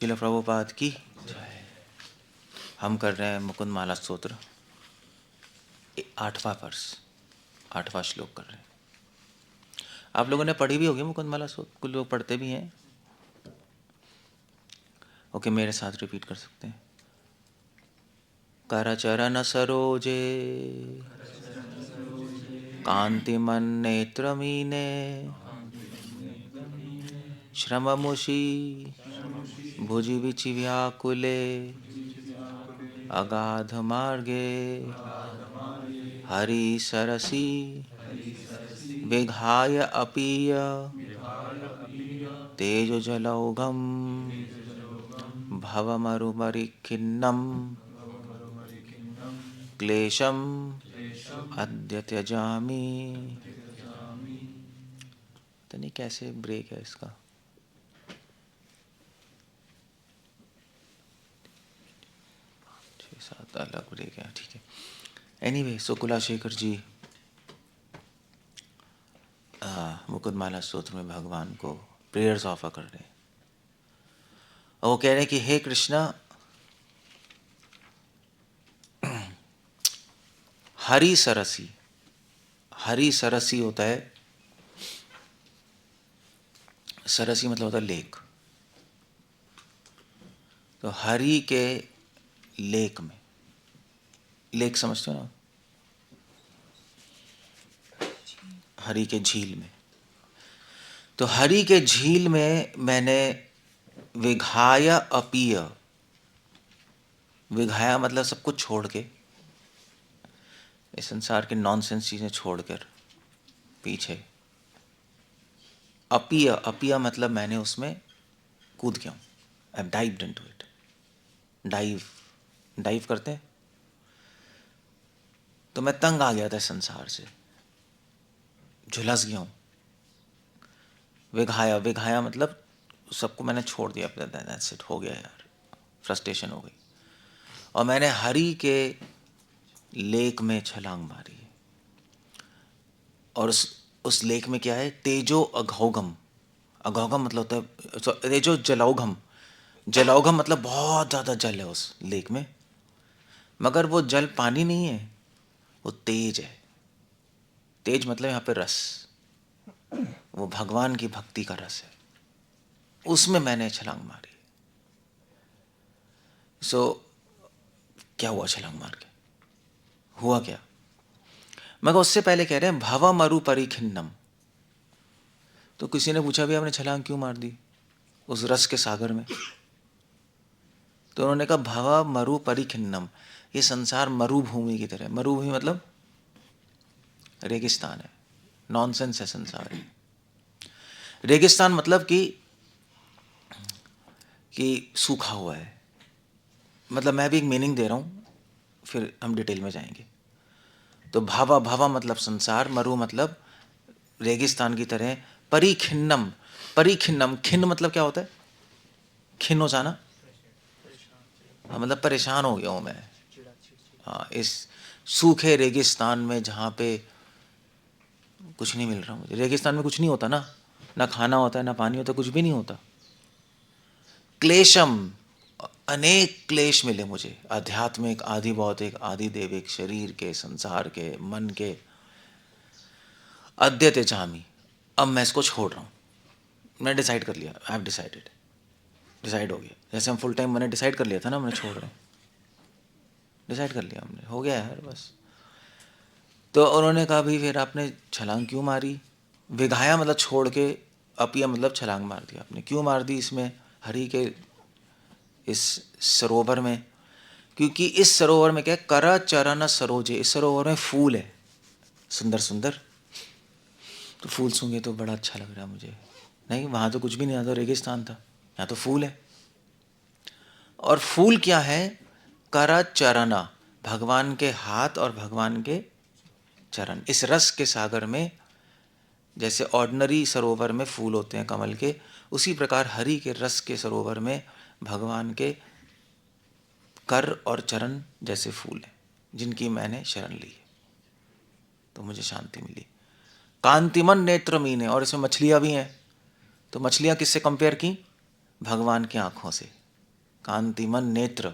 श्रील प्रभुपाद की जय। हम कर रहे हैं मुकुंद माला स्तोत्र 8वां वर्ष 8वां श्लोक कर रहे हैं। आप लोगों ने पढ़ी भी होगी मुकुंद माला स्तोत्र, कुछ लोग पढ़ते भी हैं। ओके, मेरे साथ रिपीट कर सकते हैं। करचरण सरोजे कांतिमन नेत्रमीने श्रममुषि भुजि विचि व्याकुले अगाध मार्गे हरि सरसी विघाय अपीय तेजो जलौघम भवमरुमरिखिन्नम क्लेशम अद्य त्यजामि। तो नहीं, कैसे ब्रेक है इसका? साथ अलग ब्रेक है, ठीक है। एनीवे, सुकुला शेखर जी मुकुंद माला स्तोत्र में भगवान को प्रेयर्स ऑफर कर रहे हैं। और वो कह रहे हैं कि हे कृष्णा, हरि सरसी, हरि सरसी होता है, सरसी मतलब होता है लेक। तो हरि के लेक में, लेक समझते हो ना, हरि के झील में। तो हरि के झील में मैंने विघाया अपीय, विघाया मतलब सब कुछ छोड़ के, इस संसार के नॉनसेंस चीजें छोड़कर पीछे, अपीय, अपीय मतलब मैंने उसमें कूद गया हूं। I dived into it. Dive, dive करते हैं। तो मैं तंग आ गया था संसार से, झुलस गया हूं। विघाया, विघाया मतलब सबको मैंने छोड़ दिया, दैट्स इट, हो गया यार, फ्रस्ट्रेशन हो गई। और मैंने हरि के लेक में छलांग मारी। और उस लेक में क्या है? तेजो अघौघम, अघौघम मतलब होता है तेजो जलौघम, जलौघम मतलब बहुत ज्यादा जल है उस लेक में, मगर वो जल पानी नहीं है, वो तेज है। तेज मतलब यहाँ पे रस, वो भगवान की भक्ति का रस है, उसमें मैंने छलांग मारी। क्या हुआ छलांग मार के? हुआ क्या? मगर उससे पहले कह रहे हैं भव मरु परिखिन्नम। तो किसी ने पूछा भी आपने छलांग क्यों मार दी उस रस के सागर में? तो उन्होंने कहा भव मरु परिखिन्नम, ये संसार मरुभूमि की तरह। मरुभूमि मतलब रेगिस्तान है, नॉनसेंस है संसार। रेगिस्तान मतलब कि सूखा हुआ है। मतलब मैं भी एक मीनिंग दे रहा हूं, फिर हम डिटेल में जाएंगे। तो भावा, भावा मतलब संसार, मरु मतलब रेगिस्तान की तरह। परिखिन्नम, परिखिन्नम, खिन्न मतलब क्या होता है? खिन्न हो जाना, मतलब परेशान हो गया हूं मैं। हाँ, इस सूखे रेगिस्तान में जहाँ पे कुछ नहीं मिल रहा मुझे। रेगिस्तान में कुछ नहीं होता ना, ना खाना होता है, ना पानी होता, कुछ भी नहीं होता। क्लेशम, अनेक क्लेश मिले मुझे, आध्यात्मिक, आदि भौतिक, आदि देविक, शरीर के, संसार के, मन के। अद्य त्यजामि, अब मैं इसको छोड़ रहा हूँ। मैंने डिसाइड कर लिया, आई हैव डिसाइडेड, डिसाइड हो गया। जैसे हम फुल टाइम मैंने डिसाइड कर लिया था ना, मैंने छोड़ रहा हूँ, डिसाइड कर लिया हमने, हो गया यार बस। तो उन्होंने कहा भाई फिर आपने छलांग क्यों मारी? विघाया मतलब छोड़ के, अपिया मतलब छलांग मार दिया आपने। क्यों मार दी इसमें, हरि के इस सरोवर में? क्योंकि इस सरोवर में क्या है? कर चरण सरोजे, इस सरोवर में फूल है सुंदर सुंदर। तो फूल सूंघे तो बड़ा अच्छा लग रहा है मुझे। नहीं, वहां तो कुछ भी नहीं था, तो रेगिस्तान था, यहाँ तो फूल है। और फूल क्या है? कर चरणा, भगवान के हाथ और भगवान के चरण। इस रस के सागर में जैसे ऑर्डिनरी सरोवर में फूल होते हैं कमल के, उसी प्रकार हरि के रस के सरोवर में भगवान के कर और चरण जैसे फूल हैं, जिनकी मैंने शरण ली है, तो मुझे शांति मिली। कांतिमन नेत्र मीने, और इसमें मछलियां भी हैं। तो मछलियां किससे कंपेयर की? भगवान की आंखों से। कांतिमन नेत्र,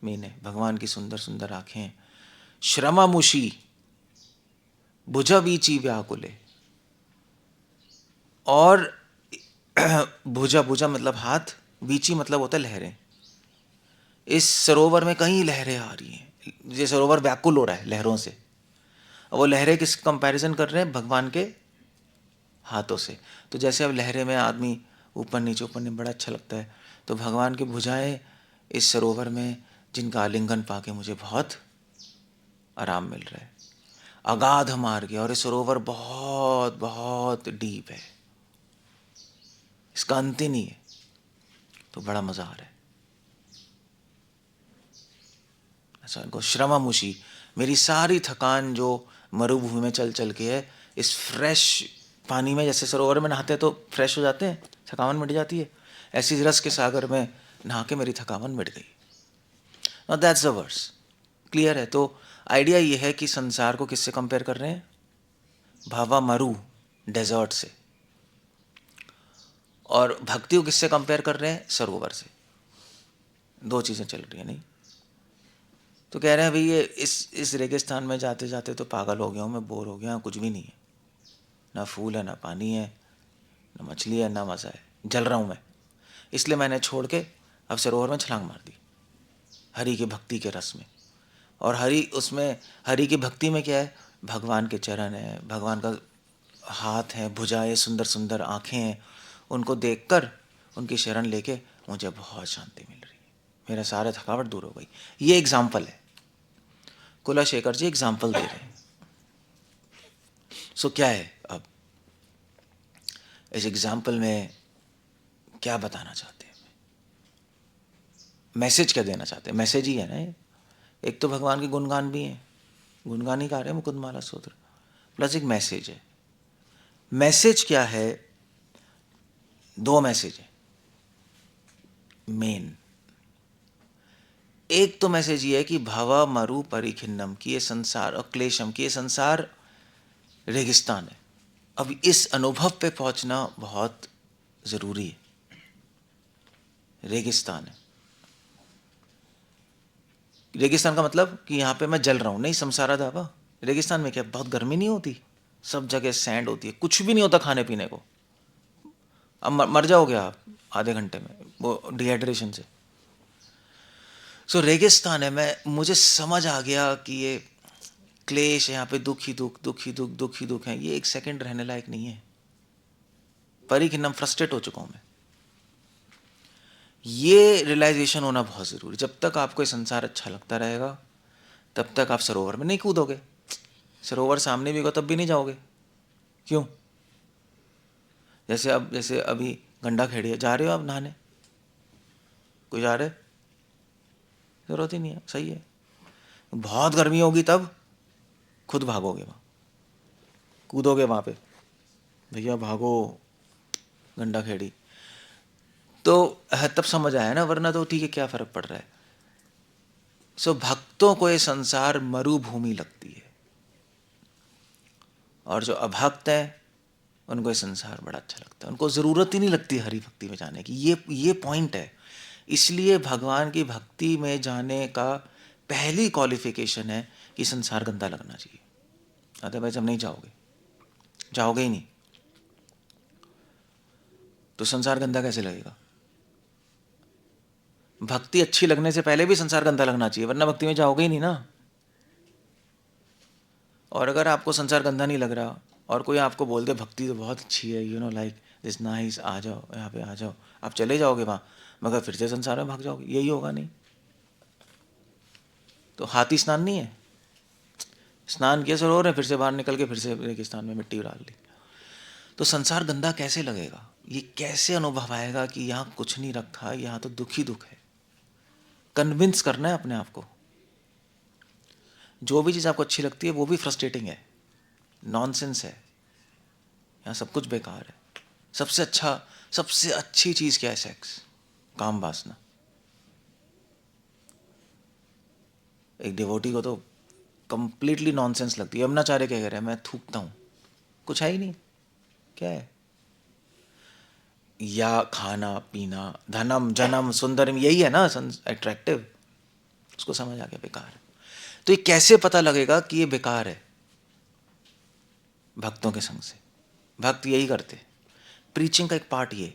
मीने भगवान की सुंदर सुंदर आंखें, श्रमामुषी भुजवीची व्याकुले, और भुजा, भुजा मतलब हाथ, वीची मतलब होता है लहरें। इस सरोवर में कई लहरें आ रही हैं, ये सरोवर व्याकुल हो रहा है लहरों से। वो लहरें किस कंपैरिजन कर रहे हैं? भगवान के हाथों से। तो जैसे अब लहरें में आदमी ऊपर नीचे बड़ा अच्छा लगता है, तो भगवान की भुजाएं इस सरोवर में, जिनका आलिंगन पाके मुझे बहुत आराम मिल रहा है। अगाध मार्ग है, और ये सरोवर बहुत बहुत डीप है, इसका अंत ही नहीं है, तो बड़ा मजा आ रहा है। ऐसा इनको श्रमामुषी, मेरी सारी थकान जो मरुभूमि में चल चल के है, इस फ्रेश पानी में, जैसे सरोवर में नहाते हैं तो फ्रेश हो जाते हैं, थकान मिट जाती है, ऐसी रस के सागर में नहा के मेरी थकान मिट गई। Now that's the verse, clear है? तो आइडिया ये है कि संसार को किससे कंपेयर कर रहे हैं? भावा मरु, डेजर्ट से, और भक्ति को किससे कंपेयर कर रहे हैं? सरोवर से। दो चीजें चल रही है नहीं? तो कह रहे हैं भाई ये इस रेगिस्तान में जाते जाते तो पागल हो गया हूँ मैं, बोर हो गया, कुछ भी नहीं है, ना फूल है, ना पानी है, ना मछली है, ना मज़ा है, जल रहा हूँ मैं। इसलिए मैंने छोड़ के अब सरोवर में छलांग मार दी हरि की भक्ति के रस में। और हरि की भक्ति में क्या है? भगवान के चरण है, भगवान का हाथ है, भुजाएं, सुंदर सुंदर आँखें हैं, उनको देखकर उनकी शरण लेके मुझे बहुत शांति मिल रही है, मेरा सारा थकावट दूर हो गई। ये एग्जाम्पल है, कुलाशेखर जी एग्जाम्पल दे रहे हैं। सो क्या है अब इस एग्जाम्पल में क्या बताना चाहते हैं? मैसेज क्या देना चाहते हैं? मैसेज ही है ना ये। एक तो भगवान के गुणगान भी हैं, गुणगान ही गा रहे हैं मुकुंदमाला स्तोत्र, प्लस एक मैसेज है। मैसेज क्या है? दो मैसेज है मेन। एक तो मैसेज ये है कि भव मरु परिखिन्नम, की ये संसार, और क्लेशम, की ये संसार रेगिस्तान है। अब इस अनुभव पे पहुंचना बहुत जरूरी है। रेगिस्तान है, रेगिस्तान का मतलब कि यहाँ पे मैं जल रहा हूँ नहीं, संसारा दावा। रेगिस्तान में क्या बहुत गर्मी नहीं होती, सब जगह सैंड होती है, कुछ भी नहीं होता खाने पीने को, अब मर जाओगे आप आधे घंटे में वो डिहाइड्रेशन से। सो रेगिस्तान है, मैं मुझे समझ आ गया कि ये क्लेश है, यहाँ पे दुख ही दुख, दुख ही दुख, दुख ही दुख है, ये एक सेकंड रहने लायक नहीं है। परिखिन्नम, फ्रस्ट्रेट हो चुका हूँ मैं। ये रियलाइजेशन होना बहुत ज़रूरी। जब तक आपको ये संसार अच्छा लगता रहेगा तब तक आप सरोवर में नहीं कूदोगे। सरोवर सामने भी होगा तब भी नहीं जाओगे। क्यों? जैसे अभी गंडा खेड़ी है, जा रहे हो आप नहाने? कोई जा रहे? जरूरत ही नहीं है, सही है। बहुत गर्मी होगी तब खुद भागोगे, वहाँ कूदोगे, वहाँ पे भैया भागो गंडा खेड़ी, तो तब समझ आया ना, वरना तो ठीक है क्या फ़र्क पड़ रहा है। सो भक्तों को ये संसार मरुभूमि लगती है, और जो अभक्त है उनको ये संसार बड़ा अच्छा लगता है, उनको ज़रूरत ही नहीं लगती हरि भक्ति में जाने की। ये पॉइंट है। इसलिए भगवान की भक्ति में जाने का पहली क्वालिफिकेशन है कि संसार गंदा लगना चाहिए, अदरवाइज हम नहीं जाओगे, जाओगे ही नहीं। तो संसार गंदा कैसे लगेगा? भक्ति अच्छी लगने से पहले भी संसार गंदा लगना चाहिए, वरना भक्ति में जाओगे ही नहीं ना। और अगर आपको संसार गंदा नहीं लग रहा और कोई आपको बोल दे भक्ति तो बहुत अच्छी है, you know like this nice, आ जाओ यहाँ पे आ जाओ, आप चले जाओगे वहाँ, मगर फिर से संसार में भाग जाओगे, यही होगा नहीं। तो हाथी स्नान नहीं है, स्नान किया सरोवर है, फिर से बाहर निकल के फिर से रेगिस्तान में मिट्टी डाल दी। तो संसार गंदा कैसे लगेगा? ये कैसे अनुभव आएगा कि यहाँ कुछ नहीं रखा, यहाँ तो दुख ही दुख है। कन्विंस करना है अपने आप को। जो भी चीज़ आपको अच्छी लगती है वो भी फ्रस्ट्रेटिंग है, नॉनसेंस है, यहाँ सब कुछ बेकार है। सबसे अच्छी चीज़ क्या है? सेक्स, काम वासना। एक डिवोटी को तो कंप्लीटली नॉनसेंस लगती है। यमुनाचार्य क्या कह रहे हैं? मैं थूकता हूँ, कुछ है ही नहीं, क्या है? या खाना पीना, धनम जनम सुंदरम, यही है ना अट्रैक्टिव, उसको समझ आ गया बेकार है। तो ये कैसे पता लगेगा कि ये बेकार है? भक्तों के संग से। भक्त यही करते। प्रीचिंग का एक पार्ट ये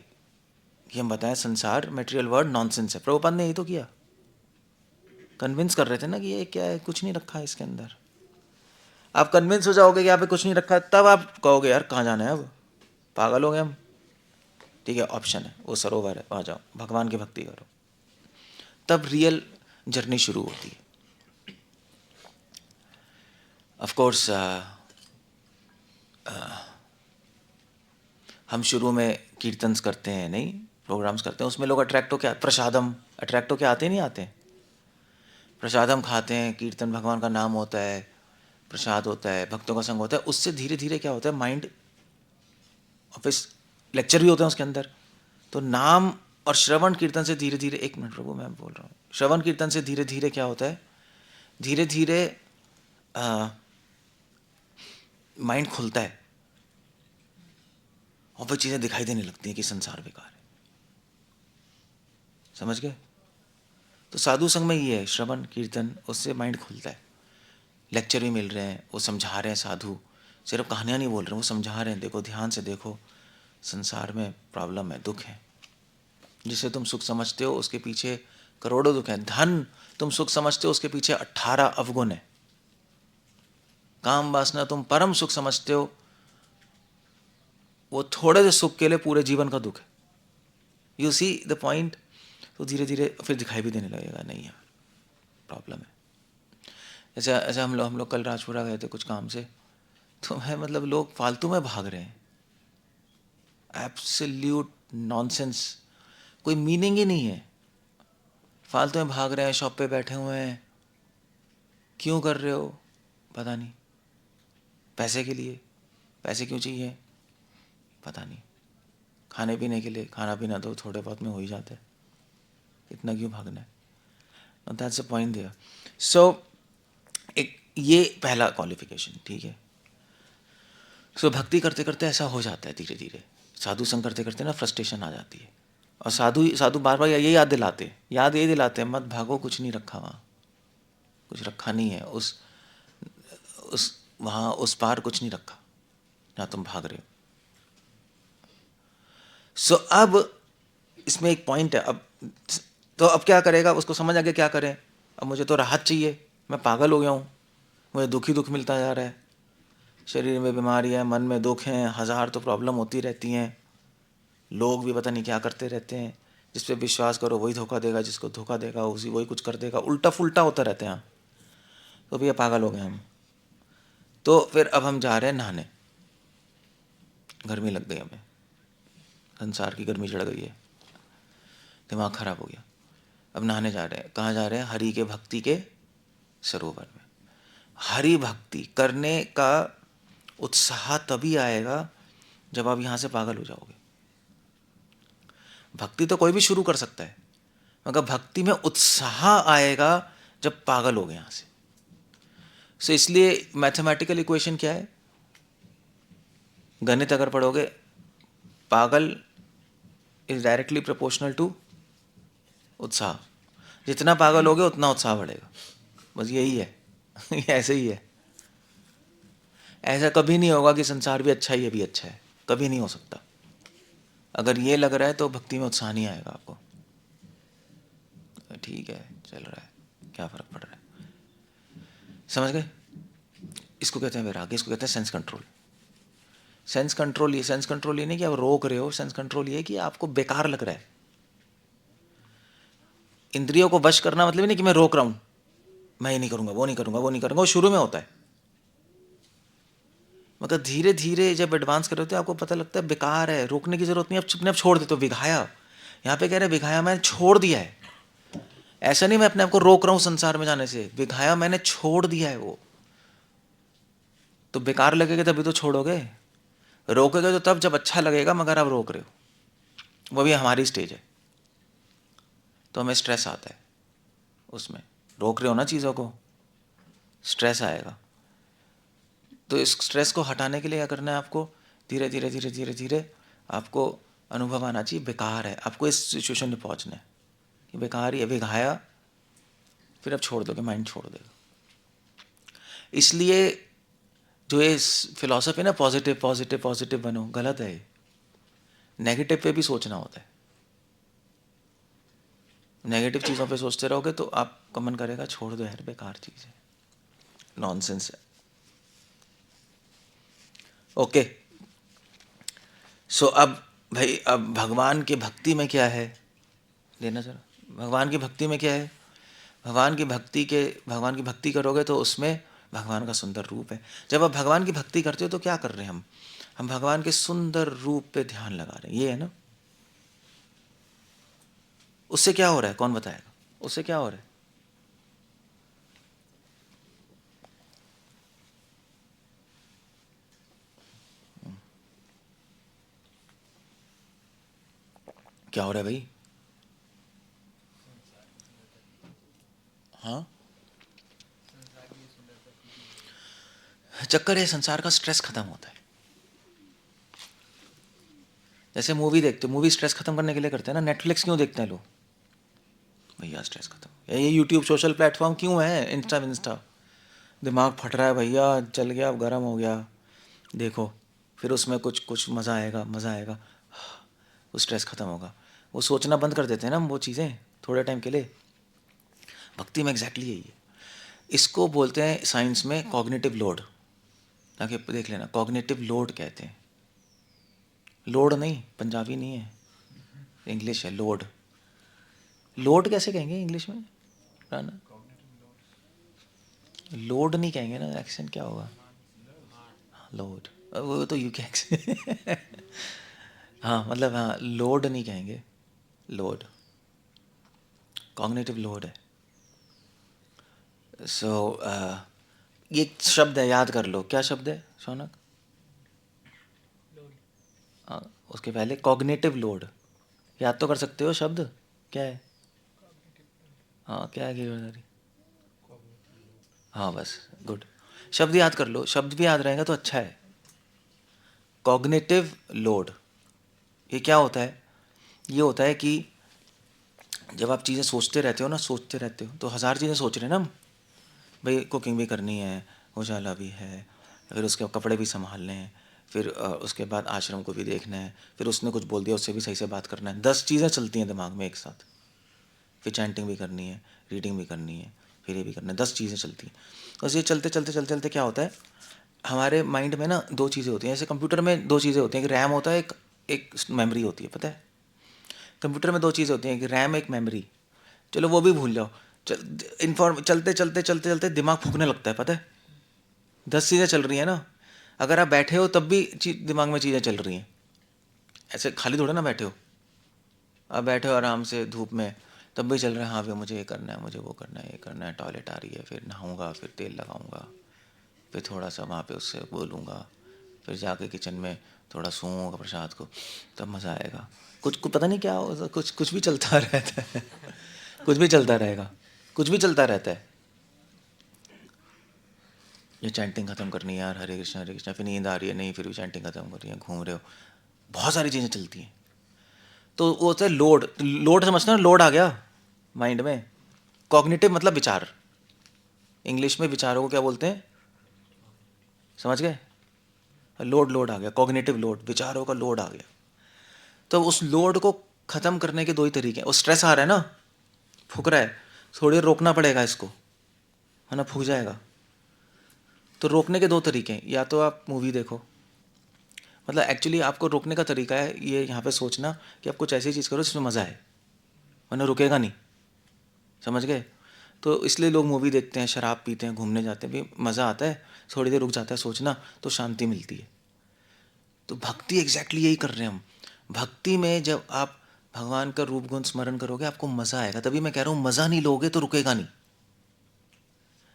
कि हम बताएं संसार मटेरियल वर्ल्ड नॉनसेंस है। प्रभुपाद ने यही तो किया, कन्विंस कर रहे थे ना कि ये क्या है, कुछ नहीं रखा है इसके अंदर। आप कन्विंस हो जाओगे कि यहाँ पे कुछ नहीं रखा है, तब आप कहोगे यार कहाँ जाना है, अब पागल हो गए हम। ठीक है, ऑप्शन है, वो सरोवर है, वहाँ जाओ, भगवान की भक्ति करो, तब रियल जर्नी शुरू होती है। ऑफ कोर्स हम शुरू में कीर्तन्स करते हैं, नहीं प्रोग्राम्स करते हैं, उसमें लोग अट्रैक्ट हो क्या, प्रसादम अट्रैक्ट हो क्या आते नहीं आते, प्रसादम खाते हैं, कीर्तन भगवान का नाम होता है, प्रसाद होता है, भक्तों का संग होता है, उससे धीरे धीरे क्या होता है, माइंड ऑफिस लेक्चर भी होते हैं उसके अंदर, तो नाम और श्रवण कीर्तन से धीरे धीरे, एक मिनट प्रभु मैं बोल रहा हूँ, श्रवण कीर्तन से धीरे धीरे क्या होता है, धीरे धीरे माइंड खुलता है और वो चीज़ें दिखाई देने लगती हैं कि संसार बेकार है। समझ गए? तो साधु संग में ये है, श्रवण कीर्तन, उससे माइंड खुलता है, लेक्चर भी मिल रहे हैं, वो समझा रहे हैं, साधु सिर्फ कहानियाँ नहीं बोल रहे हैं, वो समझा रहे हैं, देखो ध्यान से देखो, संसार में प्रॉब्लम है, दुख है, जिसे तुम सुख समझते हो उसके पीछे करोड़ों दुख हैं। धन तुम सुख समझते हो उसके पीछे 18 अवगुण है। काम वासना तुम परम सुख समझते हो, वो थोड़े से सुख के लिए पूरे जीवन का दुख है। You see the point? तो धीरे धीरे फिर दिखाई भी देने लगेगा, नहीं यार प्रॉब्लम है। ऐसा ऐसा हम लोग कल राजपुरा गए थे कुछ काम से, तो है मतलब लोग फालतू में भाग रहे हैं, एब्सोल्यूट नॉनसेंस, कोई मीनिंग ही नहीं है, फालतू में भाग रहे हैं, शॉप पे बैठे हुए हैं, क्यों कर रहे हो पता नहीं, पैसे के लिए, पैसे क्यों चाहिए पता नहीं, खाने पीने के लिए, खाना पीना तो थोड़े बहुत में हो ही जाता है, इतना क्यों भागना है? That's the point there. So एक ये पहला क्वालिफिकेशन, ठीक है। सो भक्ति करते करते ऐसा हो जाता है धीरे धीरे, साधु संग करते करते ना फ्रस्ट्रेशन आ जाती है, और साधु साधु बार बार ये याद दिलाते, याद ये दिलाते हैं, मत भागो, कुछ नहीं रखा वहाँ, कुछ रखा नहीं है, उस वहाँ उस पार कुछ नहीं रखा जहाँ तुम भाग रहे हो। सो अब इसमें एक पॉइंट है, अब क्या करेगा, उसको समझ आ गया क्या करें, अब मुझे तो राहत चाहिए, मैं पागल हो गया हूँ, मुझे दुख ही दुख मिलता जा रहा है, शरीर में बीमारी है, मन में दुख हैं, हज़ार तो प्रॉब्लम होती रहती हैं, लोग भी पता नहीं क्या करते रहते हैं, जिस पे विश्वास करो वही धोखा देगा, जिसको धोखा देगा उसी वही कुछ कर देगा, उल्टा फुल्टा होता रहते हैं। तो भैया पागल हो गए हम। तो फिर अब हम जा रहे हैं नहाने, गर्मी लग गई हमें, संसार की गर्मी चढ़ गई है, दिमाग खराब हो गया, अब नहाने जा रहे हैं, कहाँ जा रहे हैं, हरि के भक्ति के सरोवर में। हरि भक्ति करने का उत्साह तभी आएगा जब आप यहाँ से पागल हो जाओगे। भक्ति तो कोई भी शुरू कर सकता है, मगर भक्ति में उत्साह आएगा जब पागल हो गए यहाँ से। सो इसलिए मैथमेटिकल इक्वेशन क्या है, गणित अगर पढ़ोगे, पागल इज डायरेक्टली प्रोपोर्शनल टू उत्साह, जितना पागल होगे उतना उत्साह बढ़ेगा, बस यही है। ऐसे ही है, ऐसा कभी नहीं होगा कि संसार भी अच्छा है ये भी अच्छा है, कभी नहीं हो सकता। अगर ये लग रहा है तो भक्ति में उत्साह नहीं आएगा आपको, ठीक है चल रहा है, क्या फर्क पड़ रहा है, समझ गए? इसको कहते हैं वैराग्य, इसको कहते हैं सेंस कंट्रोल। सेंस कंट्रोल ये नहीं कि आप रोक रहे हो, सेंस कंट्रोल ये है कि आपको बेकार लग रहा है। इंद्रियों को वश करना मतलब नहीं कि मैं रोक रहा हूं, मैं ये नहीं करूंगा, वो नहीं करूंगा, वो नहीं करूंगा, वो शुरू में होता है, मगर धीरे धीरे जब एडवांस कर रहे होते हो आपको पता लगता है बेकार है, रोकने की जरूरत नहीं, आप अपने आप छोड़ देते हो। विघाया, यहाँ पे कह रहे हैं विघाया मैंने छोड़ दिया है, ऐसा नहीं मैं अपने आप को रोक रहा हूं संसार में जाने से, विघाया मैंने छोड़ दिया है। वो तो बेकार लगेगा तभी तो छोड़ोगे, रोकोगे तो तब जब अच्छा लगेगा, मगर आप रोक रहे हो, वो भी हमारी स्टेज है, तो हमें स्ट्रेस आता है उसमें, रोक रहे हो ना चीज़ों को, स्ट्रेस आएगा। तो इस स्ट्रेस को हटाने के लिए क्या करना है आपको, धीरे धीरे धीरे धीरे धीरे आपको अनुभव आना चाहिए बेकार है, आपको इस सिचुएशन में पहुंचना है कि बेकार ही है, विघाया, फिर आप छोड़ दोगे, माइंड छोड़ देगा। इसलिए जो ये फिलॉसफी ना पॉजिटिव पॉजिटिव पॉजिटिव बनो, गलत है। नेगेटिव पे भी सोचना होता है। नेगेटिव चीज़ों पे सोचते रहोगे तो आपका मन करेगा छोड़ दो यार, बेकार चीज़ है, नॉनसेंस है। ओके, सो अब भाई, अब भगवान की भक्ति में क्या है, लेना जरा, भगवान की भक्ति में क्या है। भगवान की भक्ति करोगे तो उसमें भगवान का सुंदर रूप है। जब आप भगवान की भक्ति करते हो तो क्या कर रहे हैं हम भगवान के सुंदर रूप पे ध्यान लगा रहे हैं, ये है ना। उससे क्या हो रहा है, कौन बताएगा, उससे क्या हो रहा है। क्या हो रहा है भाई। हाँ, चक्कर है, संसार का स्ट्रेस खत्म होता है। जैसे मूवी देखते हो, मूवी स्ट्रेस खत्म करने के लिए करते हैं ना। नेटफ्लिक्स क्यों देखते हैं लोग, भैया स्ट्रेस खत्म। ये यूट्यूब सोशल प्लेटफॉर्म क्यों है, इंस्टा, दिमाग फट रहा है भैया, चल गया, अब गर्म हो गया, देखो, फिर उसमें कुछ कुछ मज़ा आएगा, मज़ा आएगा, वो स्ट्रेस खत्म होगा। वो सोचना बंद कर देते हैं ना हम वो चीज़ें थोड़े टाइम के लिए। भक्ति में एग्जैक्टली यही है। इसको बोलते हैं साइंस में कॉग्निटिव लोड। ताकि देख लेना, कॉग्निटिव लोड कहते हैं। लोड नहीं, पंजाबी नहीं है, इंग्लिश है लोड। लोड कैसे कहेंगे इंग्लिश में राना, लोड नहीं कहेंगे ना, एक्सेंट क्या होगा, लोड, वो तो यूके एक्सेंट हाँ मतलब, हाँ लोड नहीं कहेंगे, लोड, कॉग्निटिव लोड है। सो ये एक शब्द है, याद कर लो, क्या शब्द है शौनक। हाँ, उसके पहले कॉग्निटिव लोड, याद तो कर सकते हो शब्द, क्या है। हाँ क्या है गिरधारी, हाँ बस, गुड, शब्द याद कर लो, शब्द भी याद रहेगा तो अच्छा है। कॉग्निटिव लोड, ये क्या होता है, ये होता है कि जब आप चीज़ें सोचते रहते हो ना, सोचते रहते हो तो हज़ार चीज़ें सोच रहे हैं ना हम, भाई कुकिंग भी करनी है, उजाला भी है, फिर उसके कपड़े भी संभालने हैं, फिर उसके बाद आश्रम को भी देखना है, फिर उसने कुछ बोल दिया उससे भी सही से बात करना है, 10 चीज़ें चलती हैं दिमाग में एक साथ, फिर चैंटिंग भी करनी है, रीडिंग भी करनी है, फिर ये भी करना है, 10 चीज़ें चलती हैं। बस ये चलते चलते चलते चलते क्या होता है, हमारे माइंड में ना दो चीज़ें होती हैं। जैसे कंप्यूटर में दो चीज़ें होती हैं, एक रैम होता है, एक एक मेमोरी होती है, पता है। कंप्यूटर में दो चीज़ें होती हैं, एक रैम, एक मेमोरी। चलो वो भी भूल जाओ, चलते चलते चलते चलते दिमाग फूकने लगता है, पता है। 10 चीज़ें चल रही हैं ना, अगर आप बैठे हो तब भी दिमाग में चीज़ें चल रही हैं, ऐसे खाली थोड़ा ना बैठे हो। आप बैठे हो आराम से धूप में, तब भी चल रहा है, हाँ भैया मुझे ये करना है, मुझे वो करना है, ये करना है, टॉयलेट आ रही है, फिर नहाऊंगा, फिर तेल लगाऊंगा, फिर थोड़ा सा वहाँ पे उससे बोलूँगा, फिर जाके किचन में थोड़ा सूंघूंगा प्रसाद को, तब मज़ा आएगा। कुछ कुछ पता नहीं क्या हो, कुछ कुछ भी चलता रहता है कुछ भी चलता रहेगा, कुछ भी चलता रहता है। ये चैंटिंग ख़त्म करनी है यार, हरे कृष्णा, फिर नींद आ रही है, नहीं फिर भी चैंटिंग ख़त्म कर रही है, घूम रहे हो, बहुत सारी चीज़ें चलती हैं। तो वो होता है लोड, लोड समझते हो ना, लोड आ गया माइंड में। कॉग्निटिव मतलब विचार, इंग्लिश में विचारों को क्या बोलते हैं, समझ गए। लोड, लोड आ गया, कॉग्निटिव लोड, विचारों का लोड आ गया। तो उस लोड को ख़त्म करने के दो ही तरीके हैं। वो स्ट्रेस आ रहा है ना, फूक रहा है, थोड़ी देर रोकना पड़ेगा इसको, है ना, फूक जाएगा। तो रोकने के दो तरीके हैं, या तो आप मूवी देखो, मतलब एक्चुअली आपको रोकने का तरीका है ये यहाँ पे सोचना कि आप कुछ ऐसी चीज़ करो जिसमें मज़ा आए, वरना रुकेगा नहीं, समझ गए। तो इसलिए लोग मूवी देखते हैं, शराब पीते हैं, घूमने जाते हैं, भी मज़ा आता है, थोड़ी देर रुक जाता है सोचना, तो शांति मिलती है। तो भक्ति एग्जैक्टली यही कर रहे हैं हम। भक्ति में जब आप भगवान का रूप गुण स्मरण करोगे आपको मज़ा आएगा। तभी मैं कह रहा हूँ, मज़ा नहीं लोगे तो रुकेगा नहीं।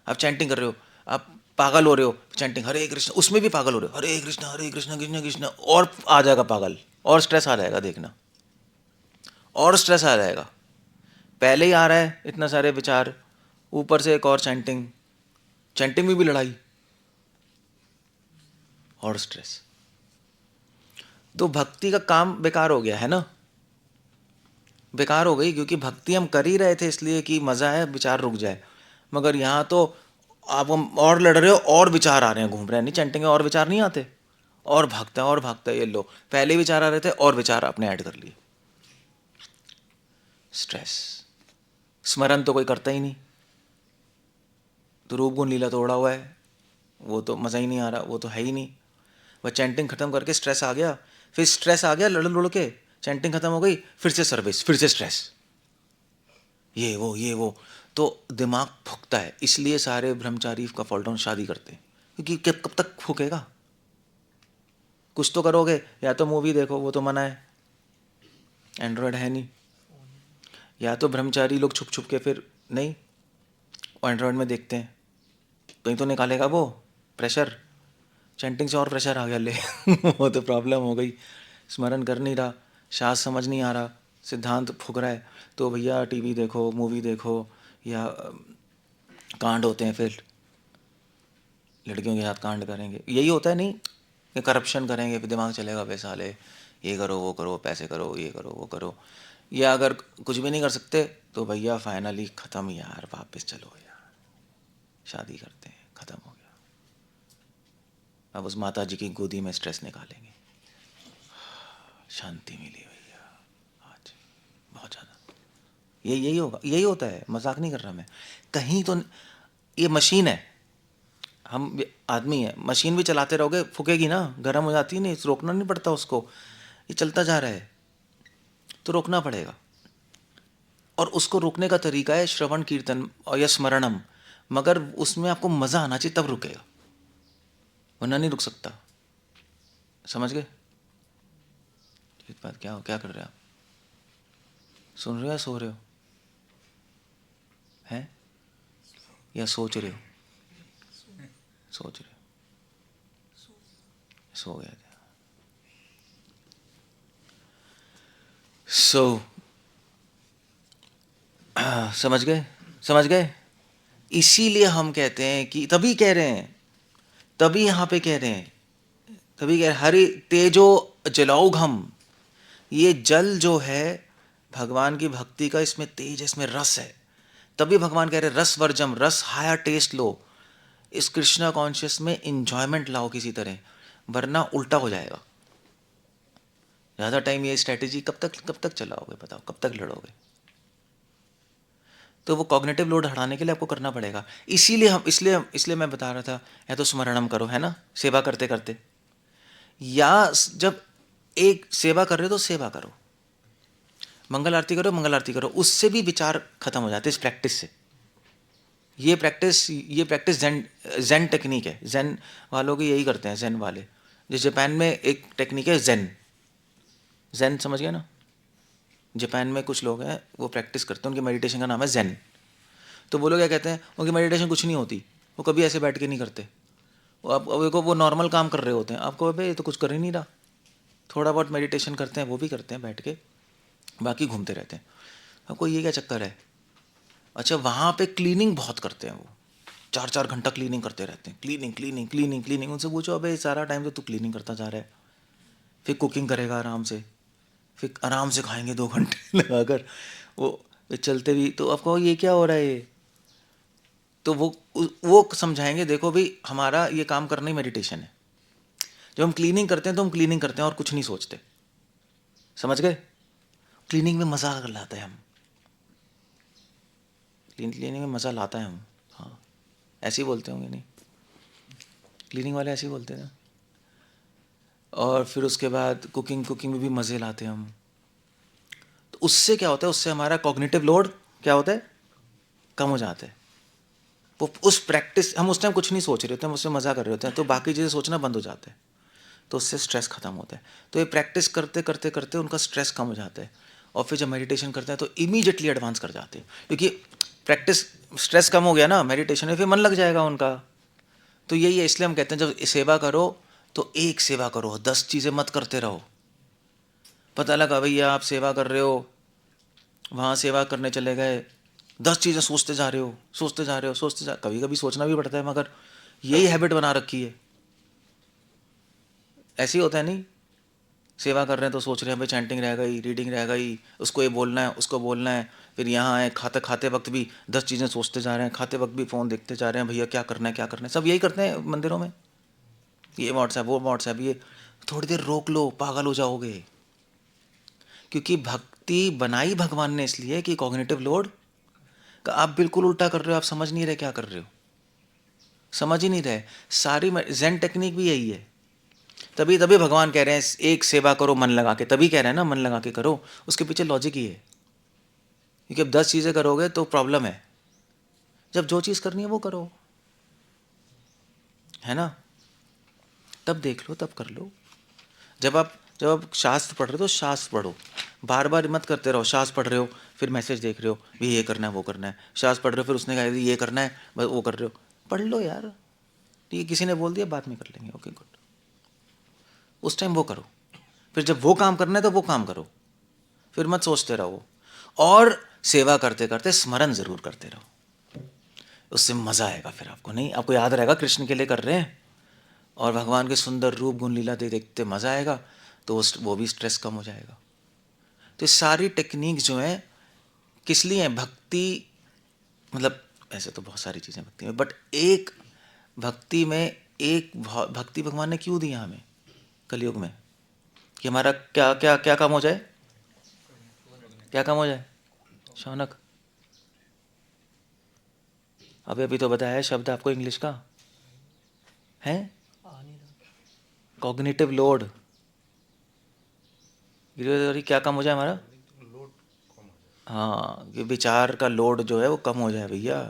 आप चैंटिंग कर रहे हो, आप पागल हो रहे हो, चैंटिंग हरे कृष्ण, उसमें भी पागल हो रहे हो, हरे कृष्ण कृष्ण कृष्ण, और आ जाएगा पागल, और स्ट्रेस आ जाएगा, देखना, और स्ट्रेस आ जाएगा। पहले ही आ रहा है इतना सारे विचार, ऊपर से एक और चैंटिंग, चैंटिंग में भी लड़ाई और स्ट्रेस। तो भक्ति का काम बेकार हो गया है ना, बेकार हो गई, क्योंकि भक्ति हम कर ही रहे थे इसलिए कि मज़ा है, विचार रुक जाए। मगर यहाँ तो आप हम और लड़ रहे हो और विचार आ रहे हैं, घूम रहे हैं, नहीं चैंटिंग में और विचार नहीं आते, और भागता है और भागता है, ये लो पहले विचार आ रहे थे और विचार आपने ऐड कर लिए। स्ट्रेस। स्मरण तो कोई करता ही नहीं, तो रूप गुण लीला तोड़ा हुआ है, वो तो मज़ा ही नहीं आ रहा, वो तो है ही नहीं। वह चैंटिंग खत्म करके स्ट्रेस आ गया, फिर स्ट्रेस आ गया लड़ लड़ के, चैंटिंग खत्म हो गई, फिर से सर्विस, फिर से स्ट्रेस, ये वो, तो दिमाग फूकता है। इसलिए सारे ब्रह्मचारी का फॉल डाउन शादी करते हैं, क्योंकि कब तक फूकेगा। कुछ तो करोगे, या तो मूवी देखो, वो तो मना है, एंड्रॉयड है नहीं, या तो ब्रह्मचारी लोग छुप छुप के फिर नहीं, एंड्रॉयड में देखते हैं, कहीं तो निकालेगा वो प्रेशर, चैंटिंग से और प्रेशर आ गया ले वो तो प्रॉब्लम हो गई, स्मरण कर नहीं रहा, शास्त्र समझ नहीं आ रहा, सिद्धांत फूक रहा है, तो भैया टीवी देखो, मूवी देखो, या कांड होते हैं, फिर लड़कियों के साथ कांड करेंगे, यही होता है नहीं कि करप्शन करेंगे, फिर दिमाग चलेगा पैसा साले, ये करो वो करो, पैसे करो, ये करो वो करो, या अगर कुछ भी नहीं कर सकते तो भैया फाइनली ख़त्म यार, वापस चलो यार, शादी करते हैं, ख़त्म हो गया, अब उस माता जी की गोदी में स्ट्रेस निकालेंगे, शांति मिली भैया आज बहुत ज़्यादा। यही होगा, यही होता है, मजाक नहीं कर रहा मैं कहीं तो। ये मशीन है, हम आदमी है, मशीन भी चलाते रहोगे फूकेगी ना, गर्म हो जाती है, नहीं रोकना नहीं पड़ता उसको, ये चलता जा रहा है तो रोकना पड़ेगा। और उसको रोकने का तरीका है श्रवण कीर्तन और या स्मरणम, मगर उसमें आपको मज़ा आना चाहिए तब रुकेगा, वरना नहीं रुक सकता। समझ गए इस बात? क्या कर रहे हो आप? सुन रहे हो या सो रहे हो? हैं या सोच रहे हो? सोच रहे हो, सो गया था। समझ गए, समझ गए। इसीलिए हम कहते हैं कि, तभी कह रहे हैं, तभी यहाँ पे कह रहे हैं, तभी कह रहे हैं हरि तेजो जलाओ घम, ये जल जो है भगवान की भक्ति का, इसमें तेज है, इसमें रस है, तभी भगवान कह रहे हैं रस वर्जम, रस हायर टेस्ट लो, इस कृष्णा कॉन्शियस में इंजॉयमेंट लाओ किसी तरह, वरना उल्टा हो जाएगा। ज़्यादा टाइम ये स्ट्रैटेजी कब तक चलाओगे बताओ, कब तक लड़ोगे? तो वो कॉग्निटिव लोड हटाने के लिए आपको करना पड़ेगा। इसलिए मैं बता रहा था, या तो स्मरणम करो, है ना, सेवा करते करते, या जब एक सेवा कर रहे हो तो सेवा करो, मंगल आरती करो, मंगल आरती करो, उससे भी विचार खत्म हो जाते हैं इस प्रैक्टिस से। ये प्रैक्टिस जेन टेक्निक है, जेन वालों की यही करते हैं, जेन वाले। जिस जापान में एक टेक्निक है जेन समझ गया ना, जापान में कुछ लोग हैं वो प्रैक्टिस करते हैं, उनके मेडिटेशन का नाम है जेन। तो वो लोग क्या कहते हैं, उनकी मेडिटेशन कुछ नहीं होती, वो कभी ऐसे बैठ के नहीं करते, वो आप देखो वो नॉर्मल काम कर रहे होते हैं, आपको भाई ये तो कुछ कर ही नहीं रहा, थोड़ा बहुत मेडिटेशन करते हैं, वो भी करते हैं बैठ के, बाकी घूमते रहते हैं। आपको ये क्या चक्कर है? अच्छा, वहाँ पे क्लीनिंग बहुत करते हैं वो, 4-4 घंटा क्लीनिंग करते रहते हैं, क्लीनिंग क्लीनिंग क्लीनिंग क्लीनिंग। उनसे पूछो अबे सारा टाइम तो तू क्लीनिंग करता जा रहा है, फिर कुकिंग करेगा आराम से, फिर आराम से खाएंगे 2 घंटे लगाकर, वो चलते भी, तो आपको ये क्या हो रहा है ये? तो वो समझाएंगे, देखो भाई हमारा ये काम करना ही मेडिटेशन है, जब हम क्लीनिंग करते हैं तो हम क्लीनिंग करते हैं और कुछ नहीं सोचते। समझ गए? क्लीनिंग में मज़ा लाता है हम, क्लीनिंग में मज़ा लाता है हम। हाँ, ऐसे ही बोलते होंगे, नहीं क्लीनिंग वाले ऐसे ही बोलते हैं ना। और फिर उसके बाद कुकिंग में भी मज़े लाते हैं हम। तो उससे क्या होता है, उससे हमारा कॉग्निटिव लोड क्या होता है, कम हो जाता है। वो उस प्रैक्टिस, हम उस टाइम कुछ नहीं सोच रहे होते हैं, हम उससे मज़ा कर रहे होते हैं, तो बाकी चीज़ें सोचना बंद हो जाता है, तो उससे स्ट्रेस खत्म होता है। तो ये प्रैक्टिस करते करते करते उनका स्ट्रेस कम हो जाता है, और फिर जब मेडिटेशन करते हैं तो इमीडिएटली एडवांस कर जाते हैं, क्योंकि प्रैक्टिस, स्ट्रेस कम हो गया ना मेडिटेशन में, फिर मन लग जाएगा उनका। तो यही है, इसलिए हम कहते हैं जब सेवा करो तो एक सेवा करो, 10 चीज़ें मत करते रहो। पता लगा भैया आप सेवा कर रहे हो, वहाँ सेवा करने चले गए, 10 चीज़ें सोचते जा रहे हो, कभी कभी सोचना भी पड़ता है, मगर यही हैबिट बना रखी है। ऐसे ही होता है नहीं, सेवा कर रहे हैं तो सोच रहे हैं भाई चैंटिंग रह गई, रीडिंग रह गई, उसको ये बोलना है, उसको बोलना है। फिर यहाँ आए, खाते खाते वक्त भी 10 चीज़ें सोचते जा रहे हैं, खाते वक्त भी फ़ोन देखते जा रहे हैं, भैया क्या करना है क्या करना है, सब यही करते हैं मंदिरों में, ये व्हाट्सएप वो व्हाट्सएप ये। थोड़ी देर रोक लो, पागल हो जाओगे। क्योंकि भक्ति बनाई भगवान ने इसलिए कि कॉग्निटिव लोड का आप बिल्कुल उल्टा कर रहे हो, आप समझ नहीं रहे क्या कर रहे हो, समझ ही नहीं रहे। सारी ज़ेन टेक्निक भी यही है। तभी तभी भगवान कह रहे हैं एक सेवा करो मन लगा के, तभी कह रहे हैं ना मन लगा के करो, उसके पीछे लॉजिक ही है। क्योंकि अब 10 चीज़ें करोगे तो प्रॉब्लम है, जब जो चीज़ करनी है वो करो, है ना, तब देख लो, तब कर लो। जब आप शास्त्र पढ़ रहे हो तो शास्त्र पढ़ो, बार बार मत करते रहो। शास्त्र पढ़ रहे हो फिर मैसेज देख रहे हो भी ये करना है वो करना है, शास्त्र पढ़ रहे हो फिर उसने कहा ये करना है बस वो कर रहे हो। पढ़ लो यार, ठीक है, किसी ने बोल दिया बाद में कर लेंगे, ओके गुड, उस टाइम वो करो। फिर जब वो काम करना है तो वो काम करो, फिर मत सोचते रहो। और सेवा करते करते स्मरण ज़रूर करते रहो, उससे मज़ा आएगा। फिर आपको नहीं, आपको याद रहेगा कृष्ण के लिए कर रहे हैं, और भगवान के सुंदर रूप गुण लीला देखते मज़ा आएगा, तो वो भी स्ट्रेस कम हो जाएगा। तो सारी टेक्निक जो है किस लिए है? भक्ति, मतलब ऐसे तो बहुत सारी चीज़ें भक्ति में, बट एक भक्ति में एक भक्ति भगवान ने क्यों दिया हमें कलयुग में, कि हमारा क्या क्या क्या काम हो जाए, क्या काम हो जाए? शौनक, अभी अभी तो बताया है शब्द आपको इंग्लिश का है, कॉग्निटिव लोड। क्या काम हो जाए हमारा? हाँ, कि विचार का लोड जो है वो कम हो जाए भैया,